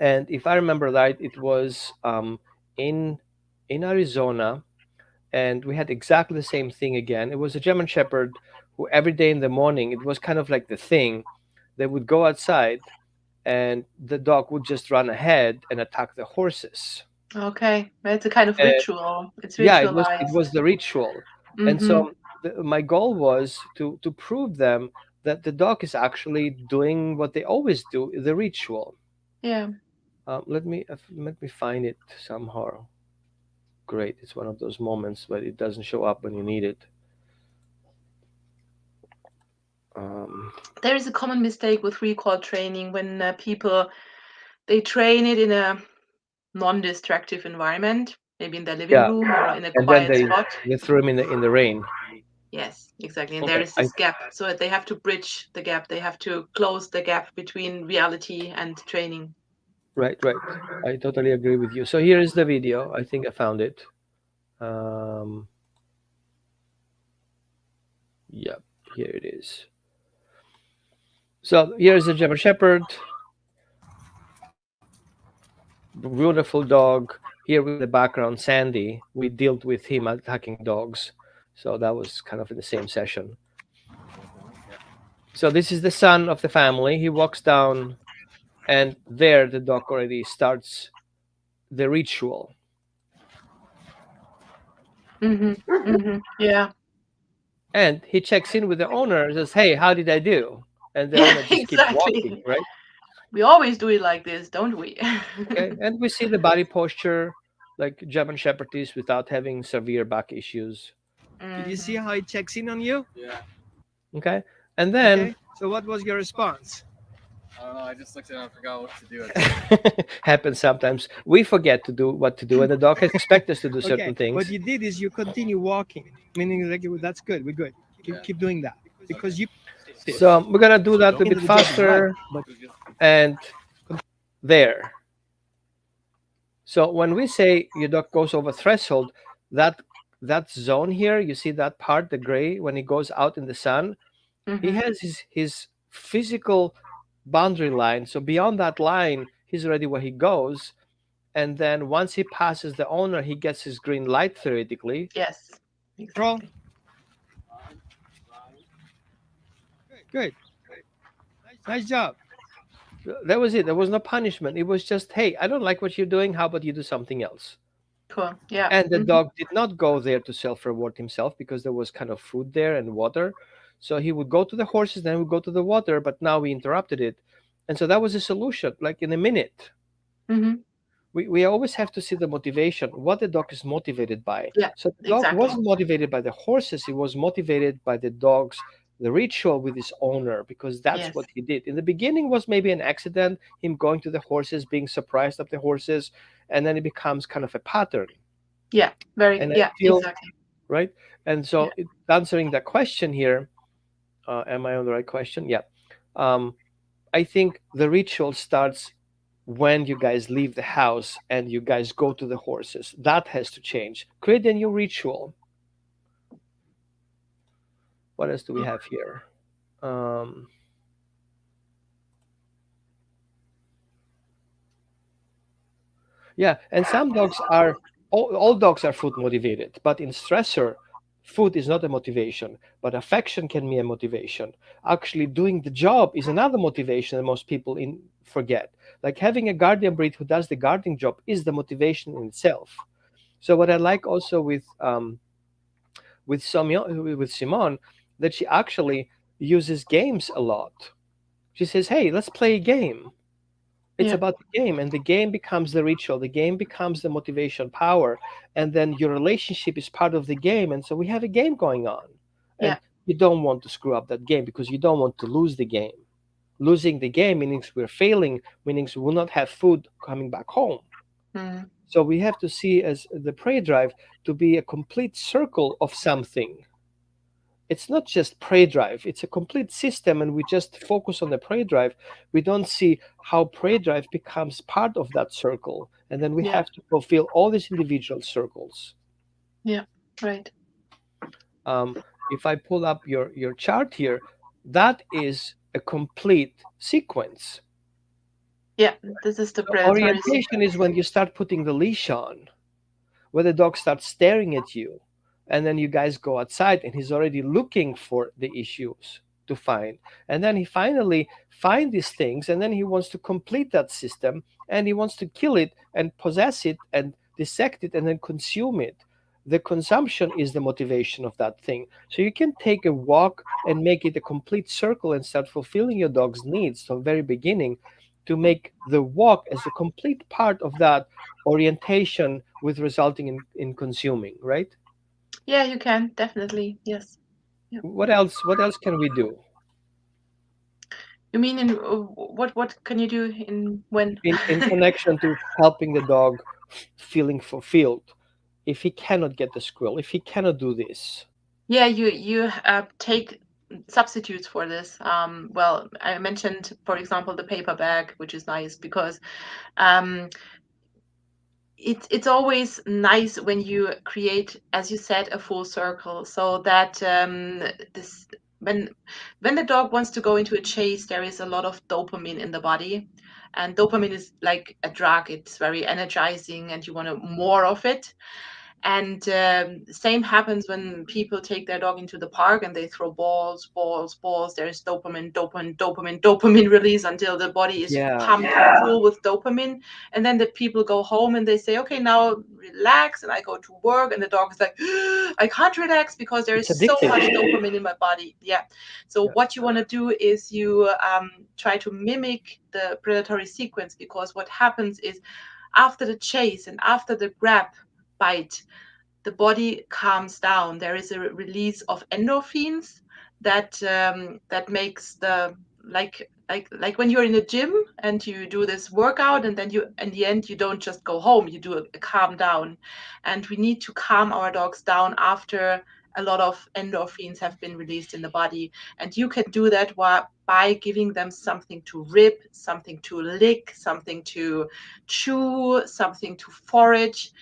Speaker 1: And if I remember right, it was in Arizona, and we had exactly the same thing again. It was a German Shepherd who every day in the morning, it was kind of like the thing. They would go outside, and the dog would just run ahead and attack the horses.
Speaker 2: Okay. It's a kind of
Speaker 1: And
Speaker 2: ritual. It's
Speaker 1: yeah, it
Speaker 2: ritualized.
Speaker 1: was the ritual. And
Speaker 2: Mm-hmm.
Speaker 1: so my goal was to prove them that the dog is actually doing what they always do, the ritual.
Speaker 2: Yeah.
Speaker 1: Let me find it somehow. Great, it's one of those moments, but it doesn't show up when you need it. um,
Speaker 2: There is a common mistake with recall training when people they train it in a non-distractive environment, maybe in their living
Speaker 1: yeah,
Speaker 2: room or in a
Speaker 1: and then
Speaker 2: quiet spot.
Speaker 1: they threw him in the rain.
Speaker 2: Yes, exactly. And there
Speaker 1: Okay,
Speaker 2: is this gap. So they have to bridge the gap. They have to close the gap between reality and training.
Speaker 1: right, right. I totally agree with you. So here is the video. I think I found it. Um, yep, here it is. So here's a German Shepherd, beautiful dog. Here in the background, Sandy. We dealt with him attacking dogs, so that was kind of in the same session. So this is the son of the family. He walks down, and there the dog already starts the ritual,
Speaker 2: Mm-hmm. Mm-hmm. Yeah.
Speaker 1: and he checks in with the owner and says, "Hey, how did I do?" And the
Speaker 2: Yeah,
Speaker 1: owner just keeps walking,
Speaker 2: exactly.
Speaker 1: right?
Speaker 2: We always do it like this, don't we?
Speaker 1: Okay, and we see the body posture like German Shepherd is without having severe back issues.
Speaker 4: Did you see
Speaker 2: Hmm.
Speaker 4: how it checks in on you?
Speaker 1: Okay, and then
Speaker 4: Okay. So what was your response?
Speaker 5: I don't know. I just looked at it and I forgot what to do at the end.
Speaker 1: happens sometimes. We forget to do what to do, and the dog expects us to do certain
Speaker 4: Okay.
Speaker 1: things.
Speaker 4: What you did is you continue walking, meaning like that's good. We're good. Keep doing that because you.
Speaker 1: So we're gonna do that a
Speaker 4: End
Speaker 1: bit
Speaker 4: of the job is right,
Speaker 1: faster,
Speaker 4: but
Speaker 1: and there. So when we say your dog goes over threshold, that that zone here, you see that part, the gray, when he goes out in the sun, he
Speaker 2: Hmm.
Speaker 1: has his physical boundary line. So beyond that line, he's already where he goes. And then once he passes the owner, he gets his green light theoretically.
Speaker 2: Yes,
Speaker 4: roll.
Speaker 2: exactly.
Speaker 4: Good. Nice job.
Speaker 1: That was it. There was no punishment. It was just, hey, I don't like what you're doing. How about you do something else?
Speaker 2: Cool. Yeah.
Speaker 1: And the
Speaker 2: Hmm.
Speaker 1: dog did not go there to self reward himself because there was kind of food there and water. So he would go to the horses, then would go to the water, but now we interrupted it. And so that was a solution, like in a minute.
Speaker 2: Hmm.
Speaker 1: We always have to see the motivation, what the dog is motivated by.
Speaker 2: Yeah,
Speaker 1: So the dog
Speaker 2: exactly.
Speaker 1: wasn't motivated by the horses, he was motivated by the dog's the ritual with his owner because that's
Speaker 2: Yes.
Speaker 1: what he did. In the beginning was maybe an accident, him going to the horses, being surprised of the horses, and then it becomes kind of a pattern.
Speaker 2: Yeah. Very.
Speaker 1: And I
Speaker 2: Yeah.
Speaker 1: feel
Speaker 2: Exactly.
Speaker 1: right. And
Speaker 2: Yeah.
Speaker 1: so answering that question here, am I on the right question? Yeah. Um, I think the ritual starts when you guys leave the house and you guys go to the horses. That has to change. Create a new ritual. What else do we have here? Um, yeah, and some dogs are, all dogs are food motivated, but in stressor, food is not a motivation, but affection can be a motivation. Actually, doing the job is another motivation that most people forget. Like having a guardian breed who does the guarding job is the motivation in itself. So what I like also with Simone, that she actually uses games a lot. She says, "Hey, let's play a game." It's
Speaker 2: Yeah.
Speaker 1: about the game, and the game becomes the ritual. The game becomes the motivation power, and then your relationship is part of the game. And so we have a game going on, and
Speaker 2: Yeah.
Speaker 1: you don't want to screw up that game because you don't want to lose the game. Losing the game means we're failing, means we will not have food coming back home.
Speaker 2: Mm.
Speaker 1: So we have to see as the prey drive to be a complete circle of something. It's not just prey drive, it's a complete system, and we just focus on the prey drive. We don't see how prey drive becomes part of that circle, and then we
Speaker 2: Yeah.
Speaker 1: have to fulfill all these individual circles.
Speaker 2: Yeah. Right.
Speaker 1: um, if I pull up your chart here, that is a complete sequence.
Speaker 2: Yeah. This is the
Speaker 1: So
Speaker 2: predatory
Speaker 1: orientation
Speaker 2: sequence.
Speaker 1: is when you start putting the leash on, where the dog starts staring at you, and then you guys go outside and he's already looking for the issues to find, and then he finally find these things, and then he wants to complete that system, and he wants to kill it and possess it and dissect it and then consume it. The consumption is the motivation of that thing. So you can take a walk and make it a complete circle and start fulfilling your dog's needs from the very beginning, to make the walk as a complete part of that orientation with resulting in consuming, right?
Speaker 2: Yeah, you can definitely. Yes. Yeah.
Speaker 1: What else can we do
Speaker 2: You mean in what? What can you do in when?
Speaker 1: in connection to helping the dog feeling fulfilled? If he cannot get the squirrel, if he cannot do this,
Speaker 2: Yeah, you take substitutes for this. Well, I mentioned, for example, the paper bag, which is nice because um, it's always nice when you create, as you said, a full circle, so that this when when the dog wants to go into a chase, there is a lot of dopamine in the body, and dopamine is like a drug. It's very energizing, and you want more of it. And same happens when people take their dog into the park and they throw balls, balls, balls. There's dopamine, dopamine, dopamine, dopamine release until the body is
Speaker 1: Yeah,
Speaker 2: pumped full with dopamine. And then the people go home and they say, okay, now relax. And I go to work and the dog is like, I can't relax because there
Speaker 1: it's
Speaker 2: is so
Speaker 1: addictive.
Speaker 2: much dopamine in my body. Yeah. So
Speaker 1: Yeah,
Speaker 2: what you want to do is you try to mimic the predatory sequence, because what happens is after the chase and after the grab bite, the body calms down. There is a release of endorphins that makes the like when you're in a gym and you do this workout, and then you in the end you don't just go home, you do a calm down. And we need to calm our dogs down after a lot of endorphins have been released in the body. And you can do that by giving them something to rip, something to lick, something to chew, something to forage.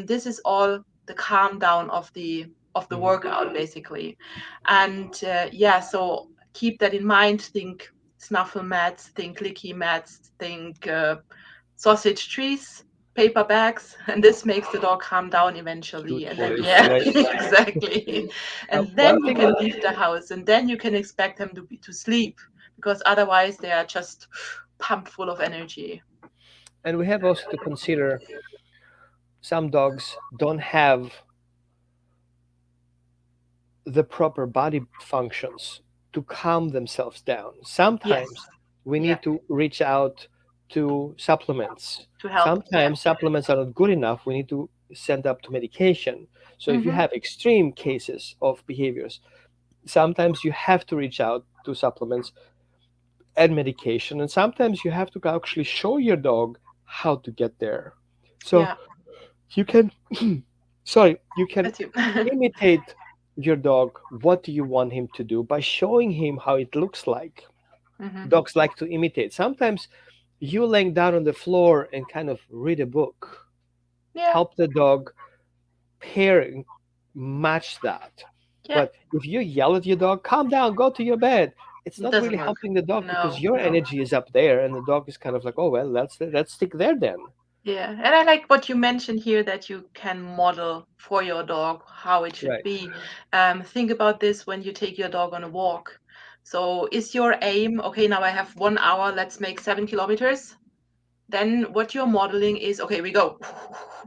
Speaker 2: This is all the calm down of the
Speaker 1: mhm.
Speaker 2: workout basically. And yeah, so keep that in mind. Think snuffle mats, think licky mats, think sausage trees, paper bags, and this makes the dog calm down eventually.
Speaker 1: Cute
Speaker 2: And then
Speaker 1: toys,
Speaker 2: yeah,
Speaker 1: right?
Speaker 2: exactly. And
Speaker 1: One
Speaker 2: then you
Speaker 1: thing,
Speaker 2: can leave the house, and then you can expect them to sleep, because otherwise they are just pumped full of energy.
Speaker 1: and we have also to consider, some dogs don't have the proper body functions to calm themselves down.
Speaker 2: Yes.
Speaker 1: Sometimes we
Speaker 2: Yeah.
Speaker 1: need to reach out to supplements.
Speaker 2: To help. Yeah.
Speaker 1: Sometimes supplements are not good enough. We need to send up to medication. So if you
Speaker 2: Mm-hmm.
Speaker 1: have extreme cases of behaviors, sometimes you have to reach out to supplements and medication. And sometimes you have to actually show your dog how to get there. So
Speaker 2: Yeah.
Speaker 1: you can, sorry, you can
Speaker 2: That's you.
Speaker 1: imitate your dog. What do you want him to do by showing him how it looks like?
Speaker 2: Hmm.
Speaker 1: Dogs like to imitate. Sometimes you laying down on the floor and kind of read a book,
Speaker 2: Yeah.
Speaker 1: help the dog pair and match that.
Speaker 2: Yeah.
Speaker 1: But if you yell at your dog, calm down, go to your bed, it's
Speaker 2: It
Speaker 1: not
Speaker 2: doesn't
Speaker 1: really
Speaker 2: work.
Speaker 1: helping the dog because
Speaker 2: No,
Speaker 1: your
Speaker 2: no.
Speaker 1: energy is up there and the dog is kind of like, oh well, let's stick there then.
Speaker 2: Yeah. And I like what you mentioned here, that you can model for your dog how it should
Speaker 1: Right.
Speaker 2: be. Think about this when you take your dog on a walk. So is your aim, okay, now I have 1 hour, let's make 7 kilometers? Then what you're modeling is, okay, we go,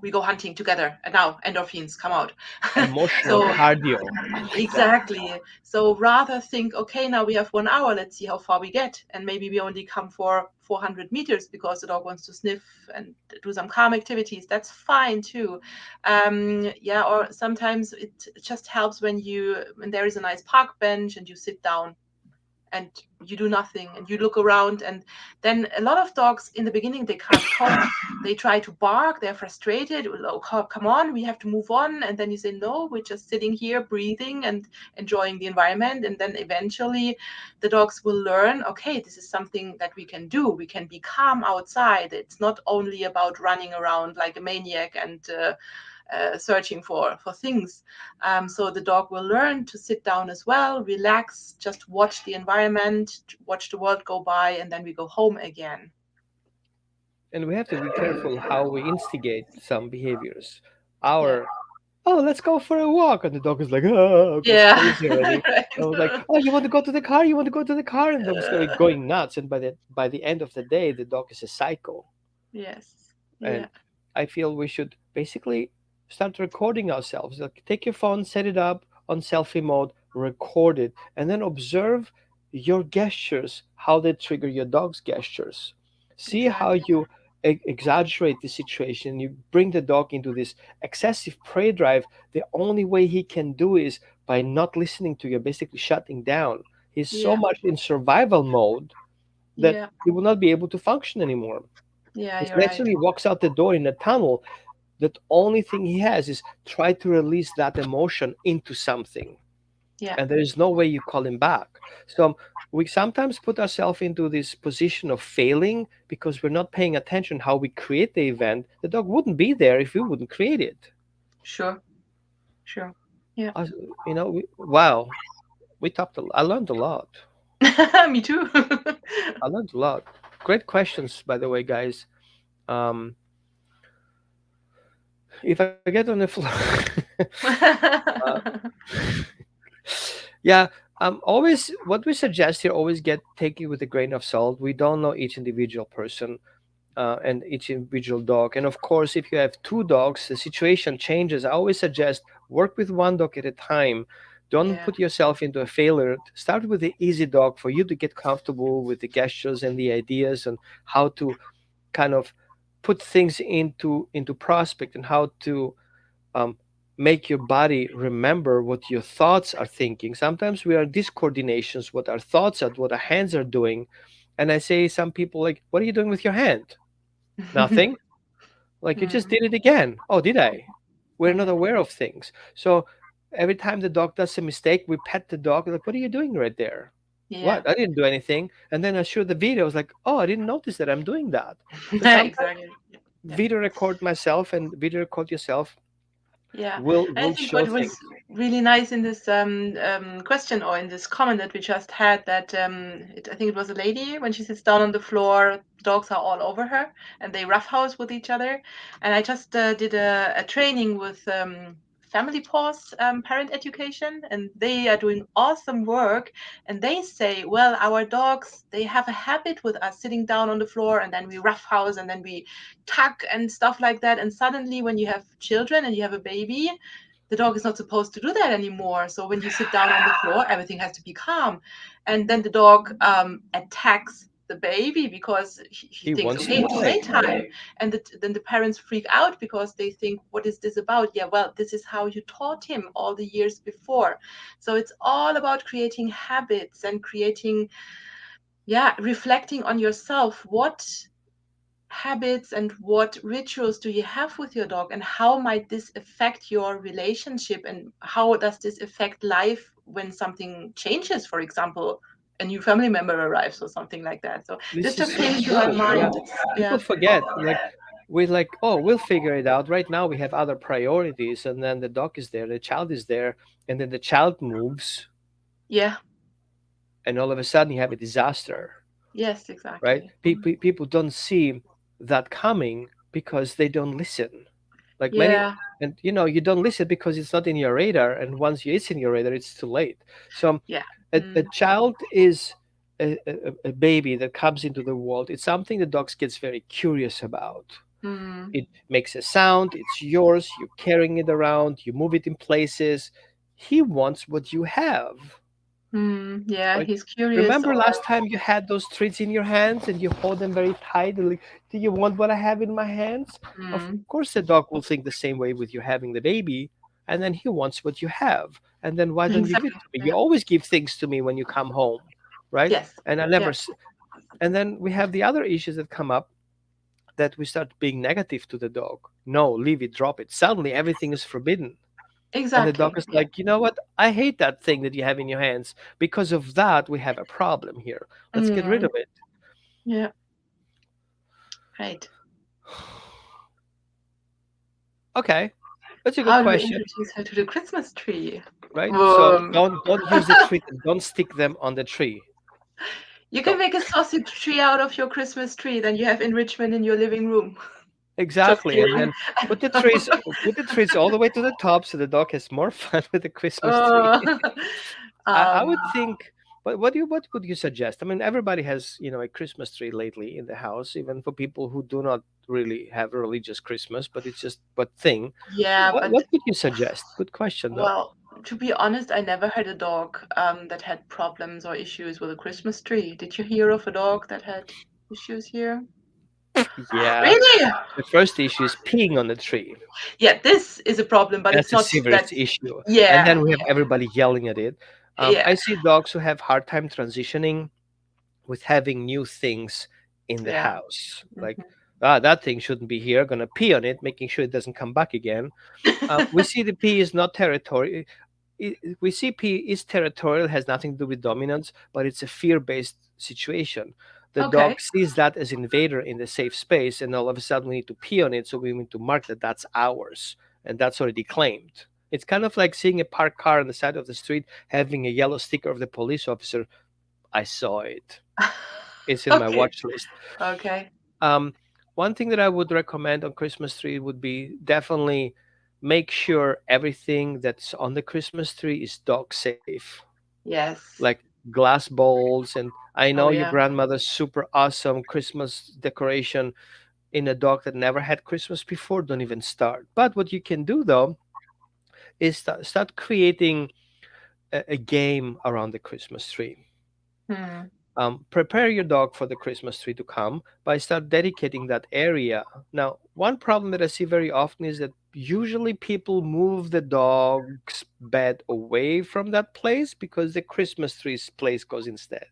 Speaker 2: we go hunting together, and now endorphins come out.
Speaker 1: Emotional
Speaker 2: So
Speaker 1: cardio. I like that.
Speaker 2: exactly. So rather think, okay, now we have 1 hour, let's see how far we get. And maybe we only come for 400 meters because the dog wants to sniff and do some calm activities. That's fine too. Yeah, or sometimes it just helps when there is a nice park bench and you sit down and you do nothing and you look around. And then a lot of dogs in the beginning, they can't cope, they try to bark, they're frustrated. Oh, come on, we have to move on. And then you say, no, we're just sitting here breathing and enjoying the environment. And then eventually the dogs will learn, okay, this is something that we can do, we can be calm outside. It's not only about running around like a maniac and searching for things. So the dog will learn to sit down as well, relax, just watch the environment, watch the world go by, and then we go home again.
Speaker 1: And we have to be careful how we instigate some behaviors.
Speaker 2: Yeah.
Speaker 1: Our, oh, let's go for a walk, and the dog is like, oh, goes
Speaker 2: Yeah.
Speaker 1: crazy already. I was like,
Speaker 2: Right.
Speaker 1: oh, you want to go to the car? You want to go to the car? And the dog's going nuts. And by the end of the day, the dog is a psycho.
Speaker 2: Yes.
Speaker 1: And
Speaker 2: Yeah.
Speaker 1: I feel we should basically start recording ourselves. Like, take your phone, set it up on selfie mode, record it, and then observe your gestures, how they trigger your dog's gestures. See how
Speaker 2: Exactly.
Speaker 1: you exaggerate the situation. You bring the dog into this excessive prey drive. The only way he can do is by not listening to you, basically shutting down. He's so
Speaker 2: Yeah.
Speaker 1: much in survival mode that
Speaker 2: Yeah.
Speaker 1: he will not be able to function anymore.
Speaker 2: Yeah.
Speaker 1: He
Speaker 2: You're right.
Speaker 1: literally walks out the door in a tunnel. The only thing he has is try to release that emotion into something.
Speaker 2: Yeah.
Speaker 1: and there is no way you call him back. So we sometimes put ourselves into this position of failing because we're not paying attention how we create the event. The dog wouldn't be there if we wouldn't create it.
Speaker 2: Sure. Sure. Yeah.
Speaker 1: Uh, wow, we talked. I learned a lot.
Speaker 2: Me too.
Speaker 1: I learned a lot. Great questions, by the way, guys. Um, if I get on the floor, uh, yeah. Always what we suggest here. Always take it with a grain of salt. We don't know each individual person and each individual dog. And of course, if you have two dogs, the situation changes. I always suggest work with one dog at a time. Don't
Speaker 2: Yeah.
Speaker 1: put yourself into a failure. Start with the easy dog for you to get comfortable with the gestures and the ideas and how to kind of put things into prospect and how to um, make your body remember what your thoughts are thinking. Sometimes we are discoordinations, what our thoughts are, what our hands are doing. And I say some people like, what are you doing with your hand? Nothing. Like you just
Speaker 2: Mm,
Speaker 1: did it again. Oh, did I? We're not
Speaker 2: yeah.
Speaker 1: aware of things. So every time the dog does a mistake, we pet the dog. Like, what are you doing right there?
Speaker 2: Yeah.
Speaker 1: What? I didn't do anything. And then I show the video. I was like, oh, I didn't notice that I'm doing that. So sometimes
Speaker 2: Exactly. Yeah.
Speaker 1: video record myself and video record yourself
Speaker 2: Yeah, I
Speaker 1: will
Speaker 2: think
Speaker 1: show
Speaker 2: what
Speaker 1: things.
Speaker 2: was really nice in this question or in this comment that we just had that I think it was a lady when she sits down on the floor, dogs are all over her and they roughhouse with each other. And I just did a training with Family Pause parent education, and they are doing awesome work. And they say, well, our dogs they have a habit with us sitting down on the floor, and then we roughhouse, and then we tug and stuff like that. And suddenly, when you have children and you have a baby, the dog is not supposed to do that anymore. So when you sit down on the floor, everything has to be calm. And then the dog attacks the baby because he
Speaker 1: He
Speaker 2: thinks,
Speaker 1: wants to
Speaker 2: okay, it's
Speaker 1: play.
Speaker 2: playtime. And then the parents freak out because they think, what is this about? Yeah, well, this is how you taught him all the years before. So it's all about creating habits and creating, yeah, reflecting on yourself. What habits and what rituals do you have with your dog, and how might this affect your relationship, and how does this affect life when something changes, for example a new family member arrives or something like that. So this
Speaker 1: This is
Speaker 2: just
Speaker 1: so
Speaker 2: came into my
Speaker 1: true. Yeah.
Speaker 2: mind.
Speaker 1: People
Speaker 2: Yeah.
Speaker 1: forget. Like we like, oh, we'll figure it out. Right now we have other priorities, and then the dog is there, the child is there, and then the child moves,
Speaker 2: Yeah.
Speaker 1: and all of a sudden you have a disaster,
Speaker 2: Yes,
Speaker 1: right?
Speaker 2: exactly.
Speaker 1: People don't see that coming because they don't listen. Like many,
Speaker 2: Yeah.
Speaker 1: and you don't listen because it's not in your radar, and once it's in your radar, it's too late. So
Speaker 2: Yeah.
Speaker 1: a child is a baby that comes into the world. It's something the dogs gets very curious about.
Speaker 2: Mm.
Speaker 1: It makes a sound, it's yours, you're carrying it around, you move it in places. He wants what you have.
Speaker 2: Yeah,
Speaker 1: Like,
Speaker 2: he's curious.
Speaker 1: remember
Speaker 2: Or
Speaker 1: last time you had those treats in your hands and you hold them very tight and like, do you want what I have in my hands? Of
Speaker 2: mm,
Speaker 1: course, the dog will think the same way with you having the baby, and then he wants what you have. And then why don't you give
Speaker 2: exactly.
Speaker 1: it to me? You
Speaker 2: Yeah.
Speaker 1: always give things to me when you come home, right?
Speaker 2: Yes.
Speaker 1: And I
Speaker 2: Yeah.
Speaker 1: never. And then we have the other issues that come up that we start being negative to the dog. No, leave it, drop it. Suddenly everything is forbidden. And the dog
Speaker 2: Exactly.
Speaker 1: is
Speaker 2: Yeah.
Speaker 1: like, you know what? I hate that thing that you have in your hands. Because of that, we have a problem here. Let's get rid
Speaker 2: mm,
Speaker 1: of it.
Speaker 2: yeah. Right.
Speaker 1: Okay, that's a good
Speaker 2: How do we
Speaker 1: question,
Speaker 2: introduce her to the Christmas tree?
Speaker 1: right? So
Speaker 2: Um,
Speaker 1: don't use the tree. Don't stick them on the tree.
Speaker 2: you can
Speaker 1: Don't.
Speaker 2: make a sausage tree out of your Christmas tree, then you have enrichment in your living room. Just
Speaker 1: Exactly. And
Speaker 2: kidding.
Speaker 1: then put the trees all the way to the top so the dog has more fun with the Christmas tree.
Speaker 2: Uh,
Speaker 1: I
Speaker 2: um,
Speaker 1: would think, but what would you suggest? I mean, everybody has, a Christmas tree lately in the house, even for people who do not really have a religious Christmas, but it's just what thing.
Speaker 2: yeah,
Speaker 1: What
Speaker 2: but
Speaker 1: would you suggest? Good question though.
Speaker 2: well, to be honest, I never had a dog that had problems or issues with a Christmas tree. Did you hear of a dog that had issues here?
Speaker 1: Yeah,
Speaker 2: Really?
Speaker 1: the first issue is peeing on the tree.
Speaker 2: Yeah, this is a problem, but it's
Speaker 1: That's a
Speaker 2: not
Speaker 1: serious
Speaker 2: that.
Speaker 1: issue. And
Speaker 2: Yeah,
Speaker 1: then we have everybody yelling at it.
Speaker 2: yeah,
Speaker 1: I see dogs who have hard time transitioning with having new things in the
Speaker 2: yeah.
Speaker 1: house. Like,
Speaker 2: Mhm.
Speaker 1: that thing shouldn't be here. Gonna pee on it, making sure it doesn't come back again. We see the pee is not territory. we see P is territorial, has nothing to do with dominance, but it's a fear-based situation. The
Speaker 2: Okay.
Speaker 1: dog sees that as invader in the safe space, and all of a sudden we need to pee on it, so we need to mark that that's ours, and that's already claimed. It's kind of like seeing a parked car on the side of the street having a yellow sticker of the police officer. I saw it. It's in my
Speaker 2: Okay.
Speaker 1: watch list.
Speaker 2: Okay.
Speaker 1: Um, One thing that I would recommend on Christmas tree would be definitely make sure everything that's on the Christmas tree is dog safe,
Speaker 2: Yes.
Speaker 1: like glass bowls. And I
Speaker 2: Oh
Speaker 1: know your
Speaker 2: yeah.
Speaker 1: grandmother's super awesome Christmas decoration in a dog that never had Christmas before. Don't even start. But what you can do though is start creating a game around the Christmas tree.
Speaker 2: Hmm.
Speaker 1: Prepare your dog for the Christmas tree to come by start dedicating that area. Now, one problem that I see very often is that usually people move the dog's bed away from that place because the Christmas tree's place goes instead.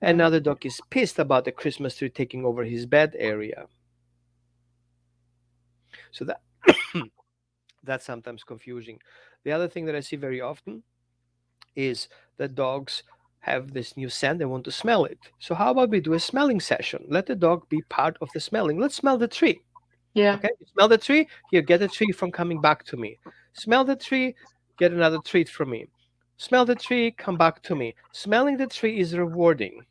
Speaker 1: And
Speaker 2: Hmm.
Speaker 1: now the dog is pissed about the Christmas tree taking over his bed area. So that's sometimes confusing. The other thing that I see very often is that dogs have this new scent, they want to smell it. So how about we do a smelling session? Let the dog be part of the smelling. Let's smell the tree.
Speaker 2: Yeah.
Speaker 1: Okay, you smell the tree, here, get a tree from coming back to me. Smell the tree, get another treat from me. Smell the tree, come back to me. Smelling the tree is rewarding.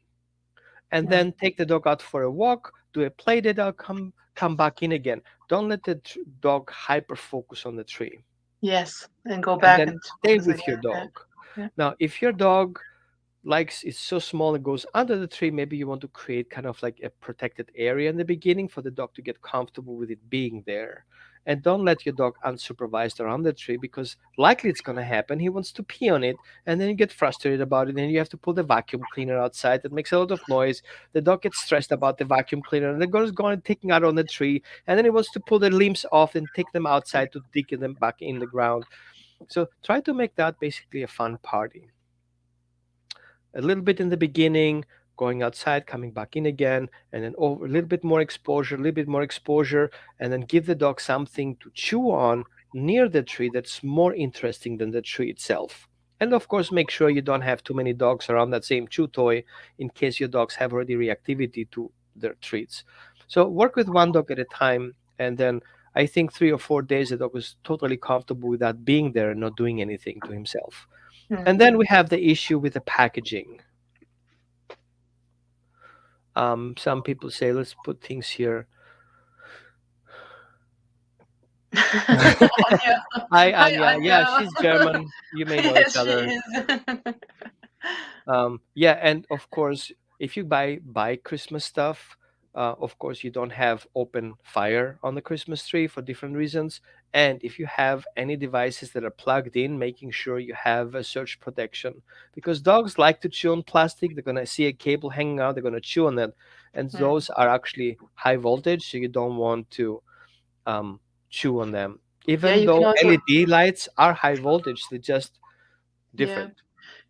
Speaker 1: And
Speaker 2: Hmm.
Speaker 1: then take the dog out for a walk, do a play date, I'll come back in again. Don't let the dog hyper focus on the tree.
Speaker 2: Yes. And go
Speaker 1: And
Speaker 2: back
Speaker 1: then
Speaker 2: and
Speaker 1: stay
Speaker 2: focus
Speaker 1: with your
Speaker 2: again. Yeah.
Speaker 1: dog.
Speaker 2: Yeah.
Speaker 1: Now, if your dog likes it's so small it goes under the tree, maybe you want to create kind of like a protected area in the beginning for the dog to get comfortable with it being there. And don't let your dog unsupervised around the tree, because likely it's going to happen he wants to pee on it, and then you get frustrated about it and you have to pull the vacuum cleaner outside that makes a lot of noise. The dog gets stressed about the vacuum cleaner and the dog is going taking out on the tree, and then he wants to pull the limbs off and take them outside to dig them back in the ground. So try to make that basically a fun party, a little bit in the beginning, going outside, coming back in again, and then over a little bit more exposure, a little bit more exposure, and then give the dog something to chew on near the tree that's more interesting than the tree itself. And of course, make sure you don't have too many dogs around that same chew toy in case your dogs have already reactivity to their treats. So work with one dog at a time, and then I think 3 or 4 days the dog was totally comfortable with that being there and not doing anything to himself.
Speaker 2: Hmm.
Speaker 1: And then we have the issue with the packaging. Some people say, let's put things here.
Speaker 2: Anya.
Speaker 1: Hi,
Speaker 2: Hi,
Speaker 1: Anya. Yeah,
Speaker 2: Anya.
Speaker 1: she's German. You may know each
Speaker 2: Yes, she
Speaker 1: other.
Speaker 2: is.
Speaker 1: Yeah, and of course, if you buy Christmas stuff, of course you don't have open fire on the Christmas tree for different reasons. And if you have any devices that are plugged in, making sure you have a surge protection, because dogs like to chew on plastic. They're gonna see a cable hanging out, they're gonna chew on it, and
Speaker 2: Hmm.
Speaker 1: those are actually high voltage, so you don't want to um, chew on them.
Speaker 2: Yeah,
Speaker 1: Even
Speaker 2: you can
Speaker 1: though
Speaker 2: also,
Speaker 1: LED lights are high voltage, they're just
Speaker 2: yeah,
Speaker 1: different.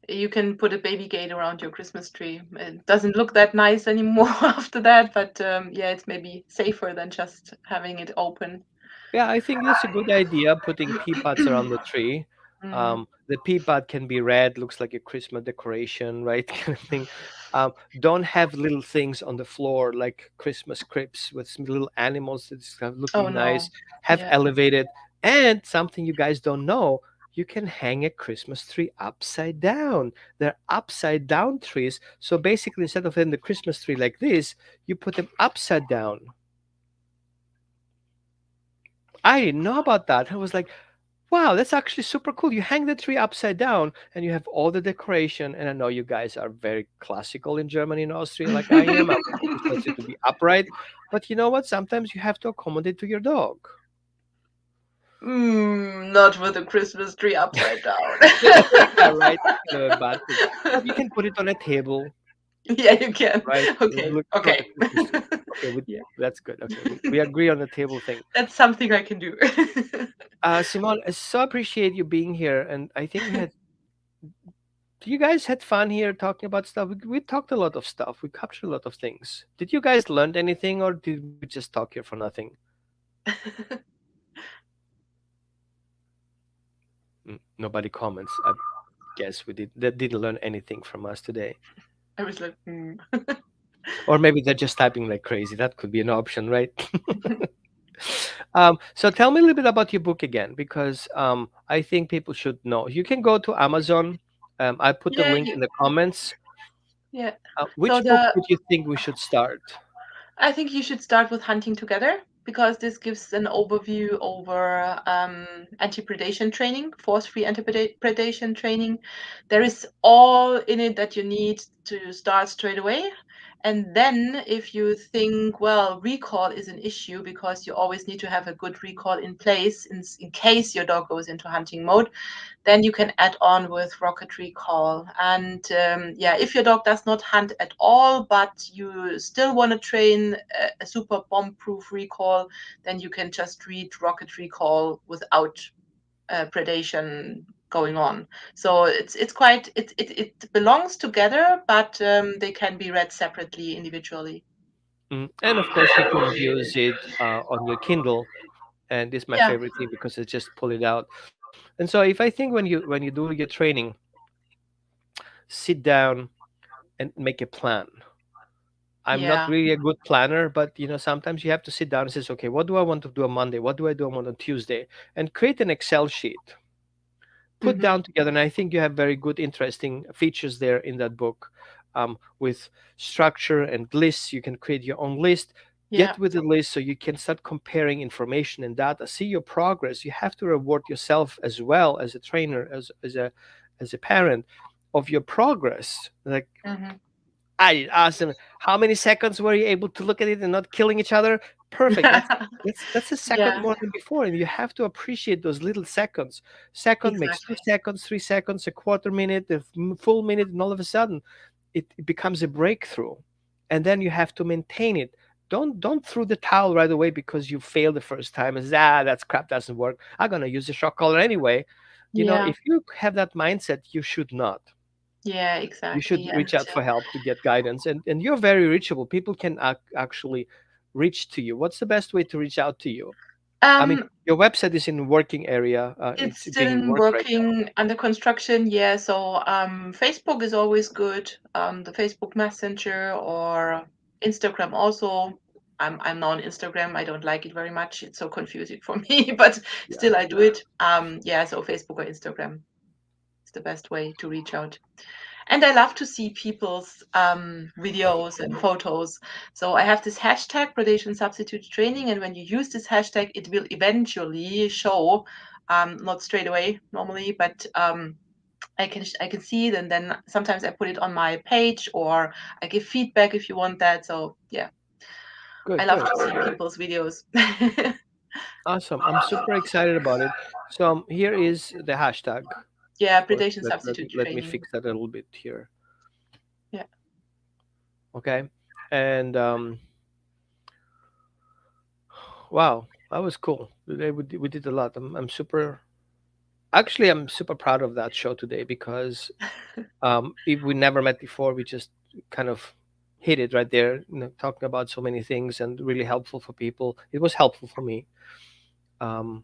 Speaker 2: you can put a baby gate around your Christmas tree. It doesn't look that nice anymore after that, but yeah, it's maybe safer than just having it open.
Speaker 1: Yeah, I think that's a good idea, putting pea pods around the tree.
Speaker 2: Mm.
Speaker 1: The pea pod can be red, looks like a Christmas decoration, right? Kind of thing. Don't have little things on the floor like Christmas cribs with some little animals that's kind of
Speaker 2: Oh
Speaker 1: looking
Speaker 2: no.
Speaker 1: nice. Have
Speaker 2: Yeah.
Speaker 1: elevated, and something you guys don't know, you can hang a Christmas tree upside down. They're upside down trees. So basically, instead of having the Christmas tree like this, you put them upside down. I didn't know about that. I was like, wow, that's actually super cool. You hang the tree upside down and you have all the decoration. And I know you guys are very classical in Germany and Austria, like I am. I want the Christmas tree to be upright. But you know what? Sometimes you have to accommodate to your dog.
Speaker 2: Not with a Christmas tree upside down.
Speaker 1: Yeah, right. It's kind of a bad thing. But you can put it on a table,
Speaker 2: Yeah, you can.
Speaker 1: right? It
Speaker 2: Okay,
Speaker 1: looks like a
Speaker 2: okay.
Speaker 1: Christmas tree. Okay,
Speaker 2: Yeah,
Speaker 1: that's good. Okay, we agree on the table thing.
Speaker 2: that's something I can do.
Speaker 1: Simone, I so appreciate you being here. And I think we had you guys had fun here talking about stuff. We talked a lot of stuff. We captured a lot of things. Did you guys learn anything, or did we just talk here for nothing? Nobody comments. I guess we did that didn't learn anything from us today.
Speaker 2: I was like, mm.
Speaker 1: Or maybe they're just typing like crazy. That could be an option, right? So tell me a little bit about your book again, because I think people should know. You can go to Amazon. I put the
Speaker 2: Yeah,
Speaker 1: link in the comments.
Speaker 2: yeah. So
Speaker 1: Which book
Speaker 2: the
Speaker 1: would you think we should start?
Speaker 2: I think you should start with Hunting Together because this gives an overview over anti-predation training, force-free anti-predation training. There is all in it that you need to start straight away. And then if you think, well, recall is an issue because you always need to have a good recall in place in case your dog goes into hunting mode, then you can add on with rocket recall. And yeah, if your dog does not hunt at all, but you still want to train a super bomb proof recall, then you can just read rocket recall without predation going on. So it's quite it belongs together, but they can be read separately individually.
Speaker 1: And of course, you can use it on your Kindle. And this is my
Speaker 2: Yeah.
Speaker 1: favorite thing because I just pull it out. And so if I think when you do your training, sit down and make a plan. I'm not
Speaker 2: Yeah.
Speaker 1: really a good planner, but sometimes you have to sit down and says, okay, what do I want to do on Monday? What do I do on Tuesday? And create an Excel sheet. Put
Speaker 2: Hmm.
Speaker 1: down together. And I think you have very good, interesting features there in that book, with structure and lists. You can create your own list.
Speaker 2: Yeah.
Speaker 1: Get with the list so you can start comparing information and data. See your progress. You have to reward yourself as well as a trainer, as a parent of your progress. Like,
Speaker 2: Hmm.
Speaker 1: I asked them, how many seconds were you able to look at it and not killing each other? Perfect. That's a second
Speaker 2: Yeah.
Speaker 1: more than before, and you have to appreciate those little seconds. Second makes
Speaker 2: Exactly.
Speaker 1: 2 seconds, 3 seconds, a quarter minute, a full minute, and all of a sudden, it becomes a breakthrough, and then you have to maintain it. Don't throw the towel right away because you failed the first time and say, that's crap, doesn't work. I'm gonna use the shock collar anyway.
Speaker 2: Yeah.
Speaker 1: If you have that mindset, you should not.
Speaker 2: Yeah.
Speaker 1: You should
Speaker 2: Exactly. And
Speaker 1: reach out for help to get guidance, and you're very reachable. People can actually reach to you. What's the best way to reach out to you? I mean,
Speaker 2: um,
Speaker 1: your website is in working area.
Speaker 2: it's
Speaker 1: It's
Speaker 2: still
Speaker 1: being
Speaker 2: in
Speaker 1: worked right now.
Speaker 2: working under construction. Yeah. So Facebook is always good. The Facebook Messenger or Instagram also. I'm now on Instagram. I don't like it very much. It's so confusing for me, but
Speaker 1: Yeah.
Speaker 2: still I do it. Yeah. So Facebook or Instagram is the best way to reach out. And I love to see people's videos and photos. So I have this hashtag Predation Substitute Training, and when you use this hashtag, it will eventually show, not straight away normally, but I can see it, and then sometimes I put it on my page or I give feedback if you want that. So yeah, I
Speaker 1: Good,
Speaker 2: love
Speaker 1: good.
Speaker 2: to see people's videos.
Speaker 1: Awesome. I'm super excited about it. So here is the hashtag.
Speaker 2: Yeah,
Speaker 1: Of course,
Speaker 2: Predation Substitute
Speaker 1: let me
Speaker 2: Training.
Speaker 1: fix that a little bit here.
Speaker 2: Yeah.
Speaker 1: Okay. And wow, that was cool. Today we did a lot. I'm super. Actually, I'm super proud of that show today because if we never met before, we just kind of hit it right there, talking about so many things and really helpful for people. It was helpful for me. Um,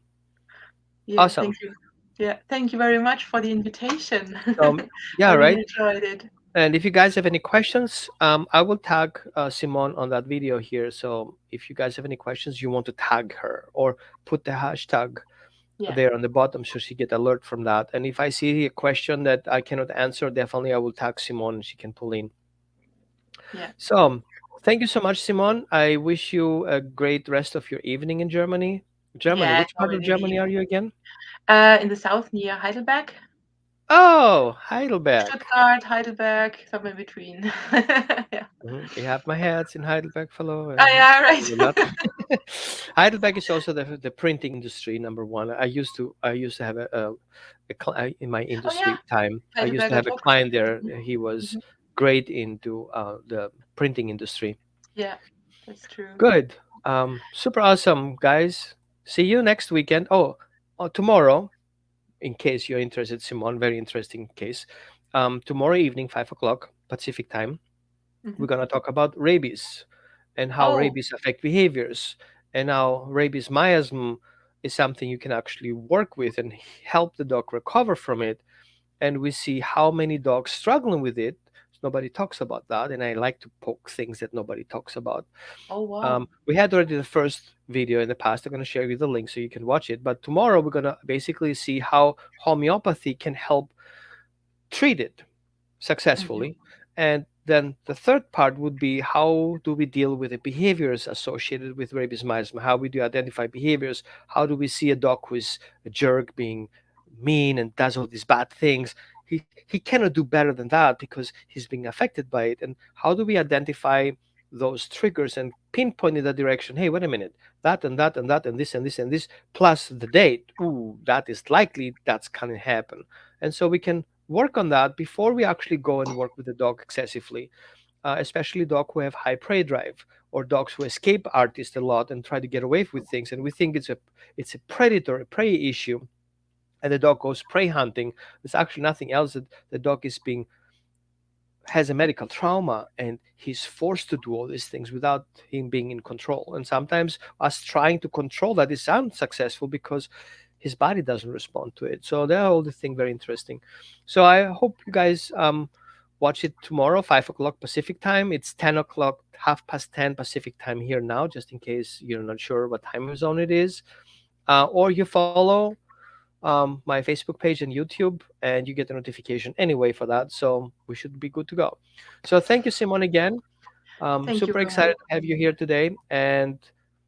Speaker 2: Yeah,
Speaker 1: awesome.
Speaker 2: thank you. Yeah, thank you very much for the invitation.
Speaker 1: Yeah,
Speaker 2: I
Speaker 1: right.
Speaker 2: really enjoyed it.
Speaker 1: And if you guys have any questions, I will tag Simone on that video here. So if you guys have any questions, you want to tag her or put the hashtag
Speaker 2: Yeah,
Speaker 1: there on the bottom so she get alert from that. And if I see a question that I cannot answer, definitely I will tag Simone and she can pull in.
Speaker 2: yeah,
Speaker 1: So, thank you so much, Simon. I wish you a great rest of your evening in Germany. Germany,
Speaker 2: yeah. It's
Speaker 1: which part of
Speaker 2: already the
Speaker 1: Germany are
Speaker 2: evening.
Speaker 1: you again?
Speaker 2: In the south near Heidelberg,
Speaker 1: Oh, Heidelberg.
Speaker 2: Stuttgart, Heidelberg, somewhere between. Yeah.
Speaker 1: You have my hats in Heidelberg, fellow.
Speaker 2: Oh, yeah,
Speaker 1: You're
Speaker 2: right.
Speaker 1: not. Heidelberg is also the printing industry number one. I used to have in my
Speaker 2: Oh, yeah.
Speaker 1: industry time. I used to
Speaker 2: Heidelberger
Speaker 1: have a
Speaker 2: Druck.
Speaker 1: client there.
Speaker 2: Mhm,
Speaker 1: He was
Speaker 2: mhm.
Speaker 1: great into the printing industry.
Speaker 2: Yeah, that's true.
Speaker 1: Good. Super awesome, guys. See you next weekend. Tomorrow, in case you're interested, Simon, very interesting case. Tomorrow evening, 5 o'clock Pacific time, we're
Speaker 2: Mhm.
Speaker 1: gonna talk about rabies and how
Speaker 2: Oh,
Speaker 1: rabies affect behaviors and how rabies miasm is something you can actually work with and help the dog recover from it. And we see how many dogs struggling with it. Nobody talks about that, and I like to poke things that nobody talks about.
Speaker 2: Oh, wow.
Speaker 1: We had already the first video in the past. I'm going to share you the link so you can watch it. But tomorrow we're going to basically see how homeopathy can help treat it
Speaker 2: Mhm.
Speaker 1: successfully. And then the third part would be, how do we deal with the behaviors associated with rabies miasma? How we do identify behaviors? How do we see a dog who is a jerk, being mean and does all these bad things? He cannot do better than that because he's being affected by it. And how do we identify those triggers and pinpoint in that direction? Hey, wait a minute, that and that and that and this and this and this plus the date. Ooh, that is likely that's gonna happen. And so we can work on that before we actually go and work with the dog excessively, especially dog who have high prey drive, or dogs who escape artists a lot and try to get away with things. And we think it's a predator, a prey issue, and the dog goes prey hunting. It's actually nothing else, that the dog is being has a medical trauma and he's forced to do all these things without him being in control. And sometimes us trying to control that is unsuccessful because his body doesn't respond to it. So they're all the thing very interesting. So I hope you guys watch it tomorrow, 5 o'clock Pacific time. It's 10 o'clock, 10:30 Pacific time here now, just in case you're not sure what time zone it is. Or you follow my Facebook page and YouTube, and you get the notification anyway for that. So we should be good to go. So thank you, Simon, again.
Speaker 2: Thank you,
Speaker 1: Super
Speaker 2: Roman.
Speaker 1: excited to have you here today, and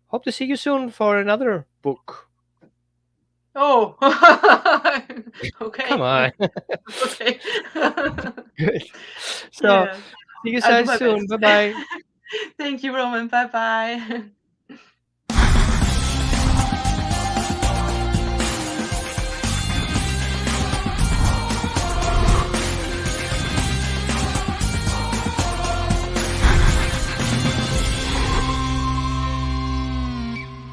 Speaker 1: hope to see you soon for another book.
Speaker 2: Oh,
Speaker 1: Come
Speaker 2: okay.
Speaker 1: on.
Speaker 2: Okay.
Speaker 1: Good. So
Speaker 2: Yeah,
Speaker 1: see you
Speaker 2: I'll do
Speaker 1: guys
Speaker 2: my
Speaker 1: soon.
Speaker 2: best.
Speaker 1: Bye bye.
Speaker 2: Thank you, Roman. Bye bye.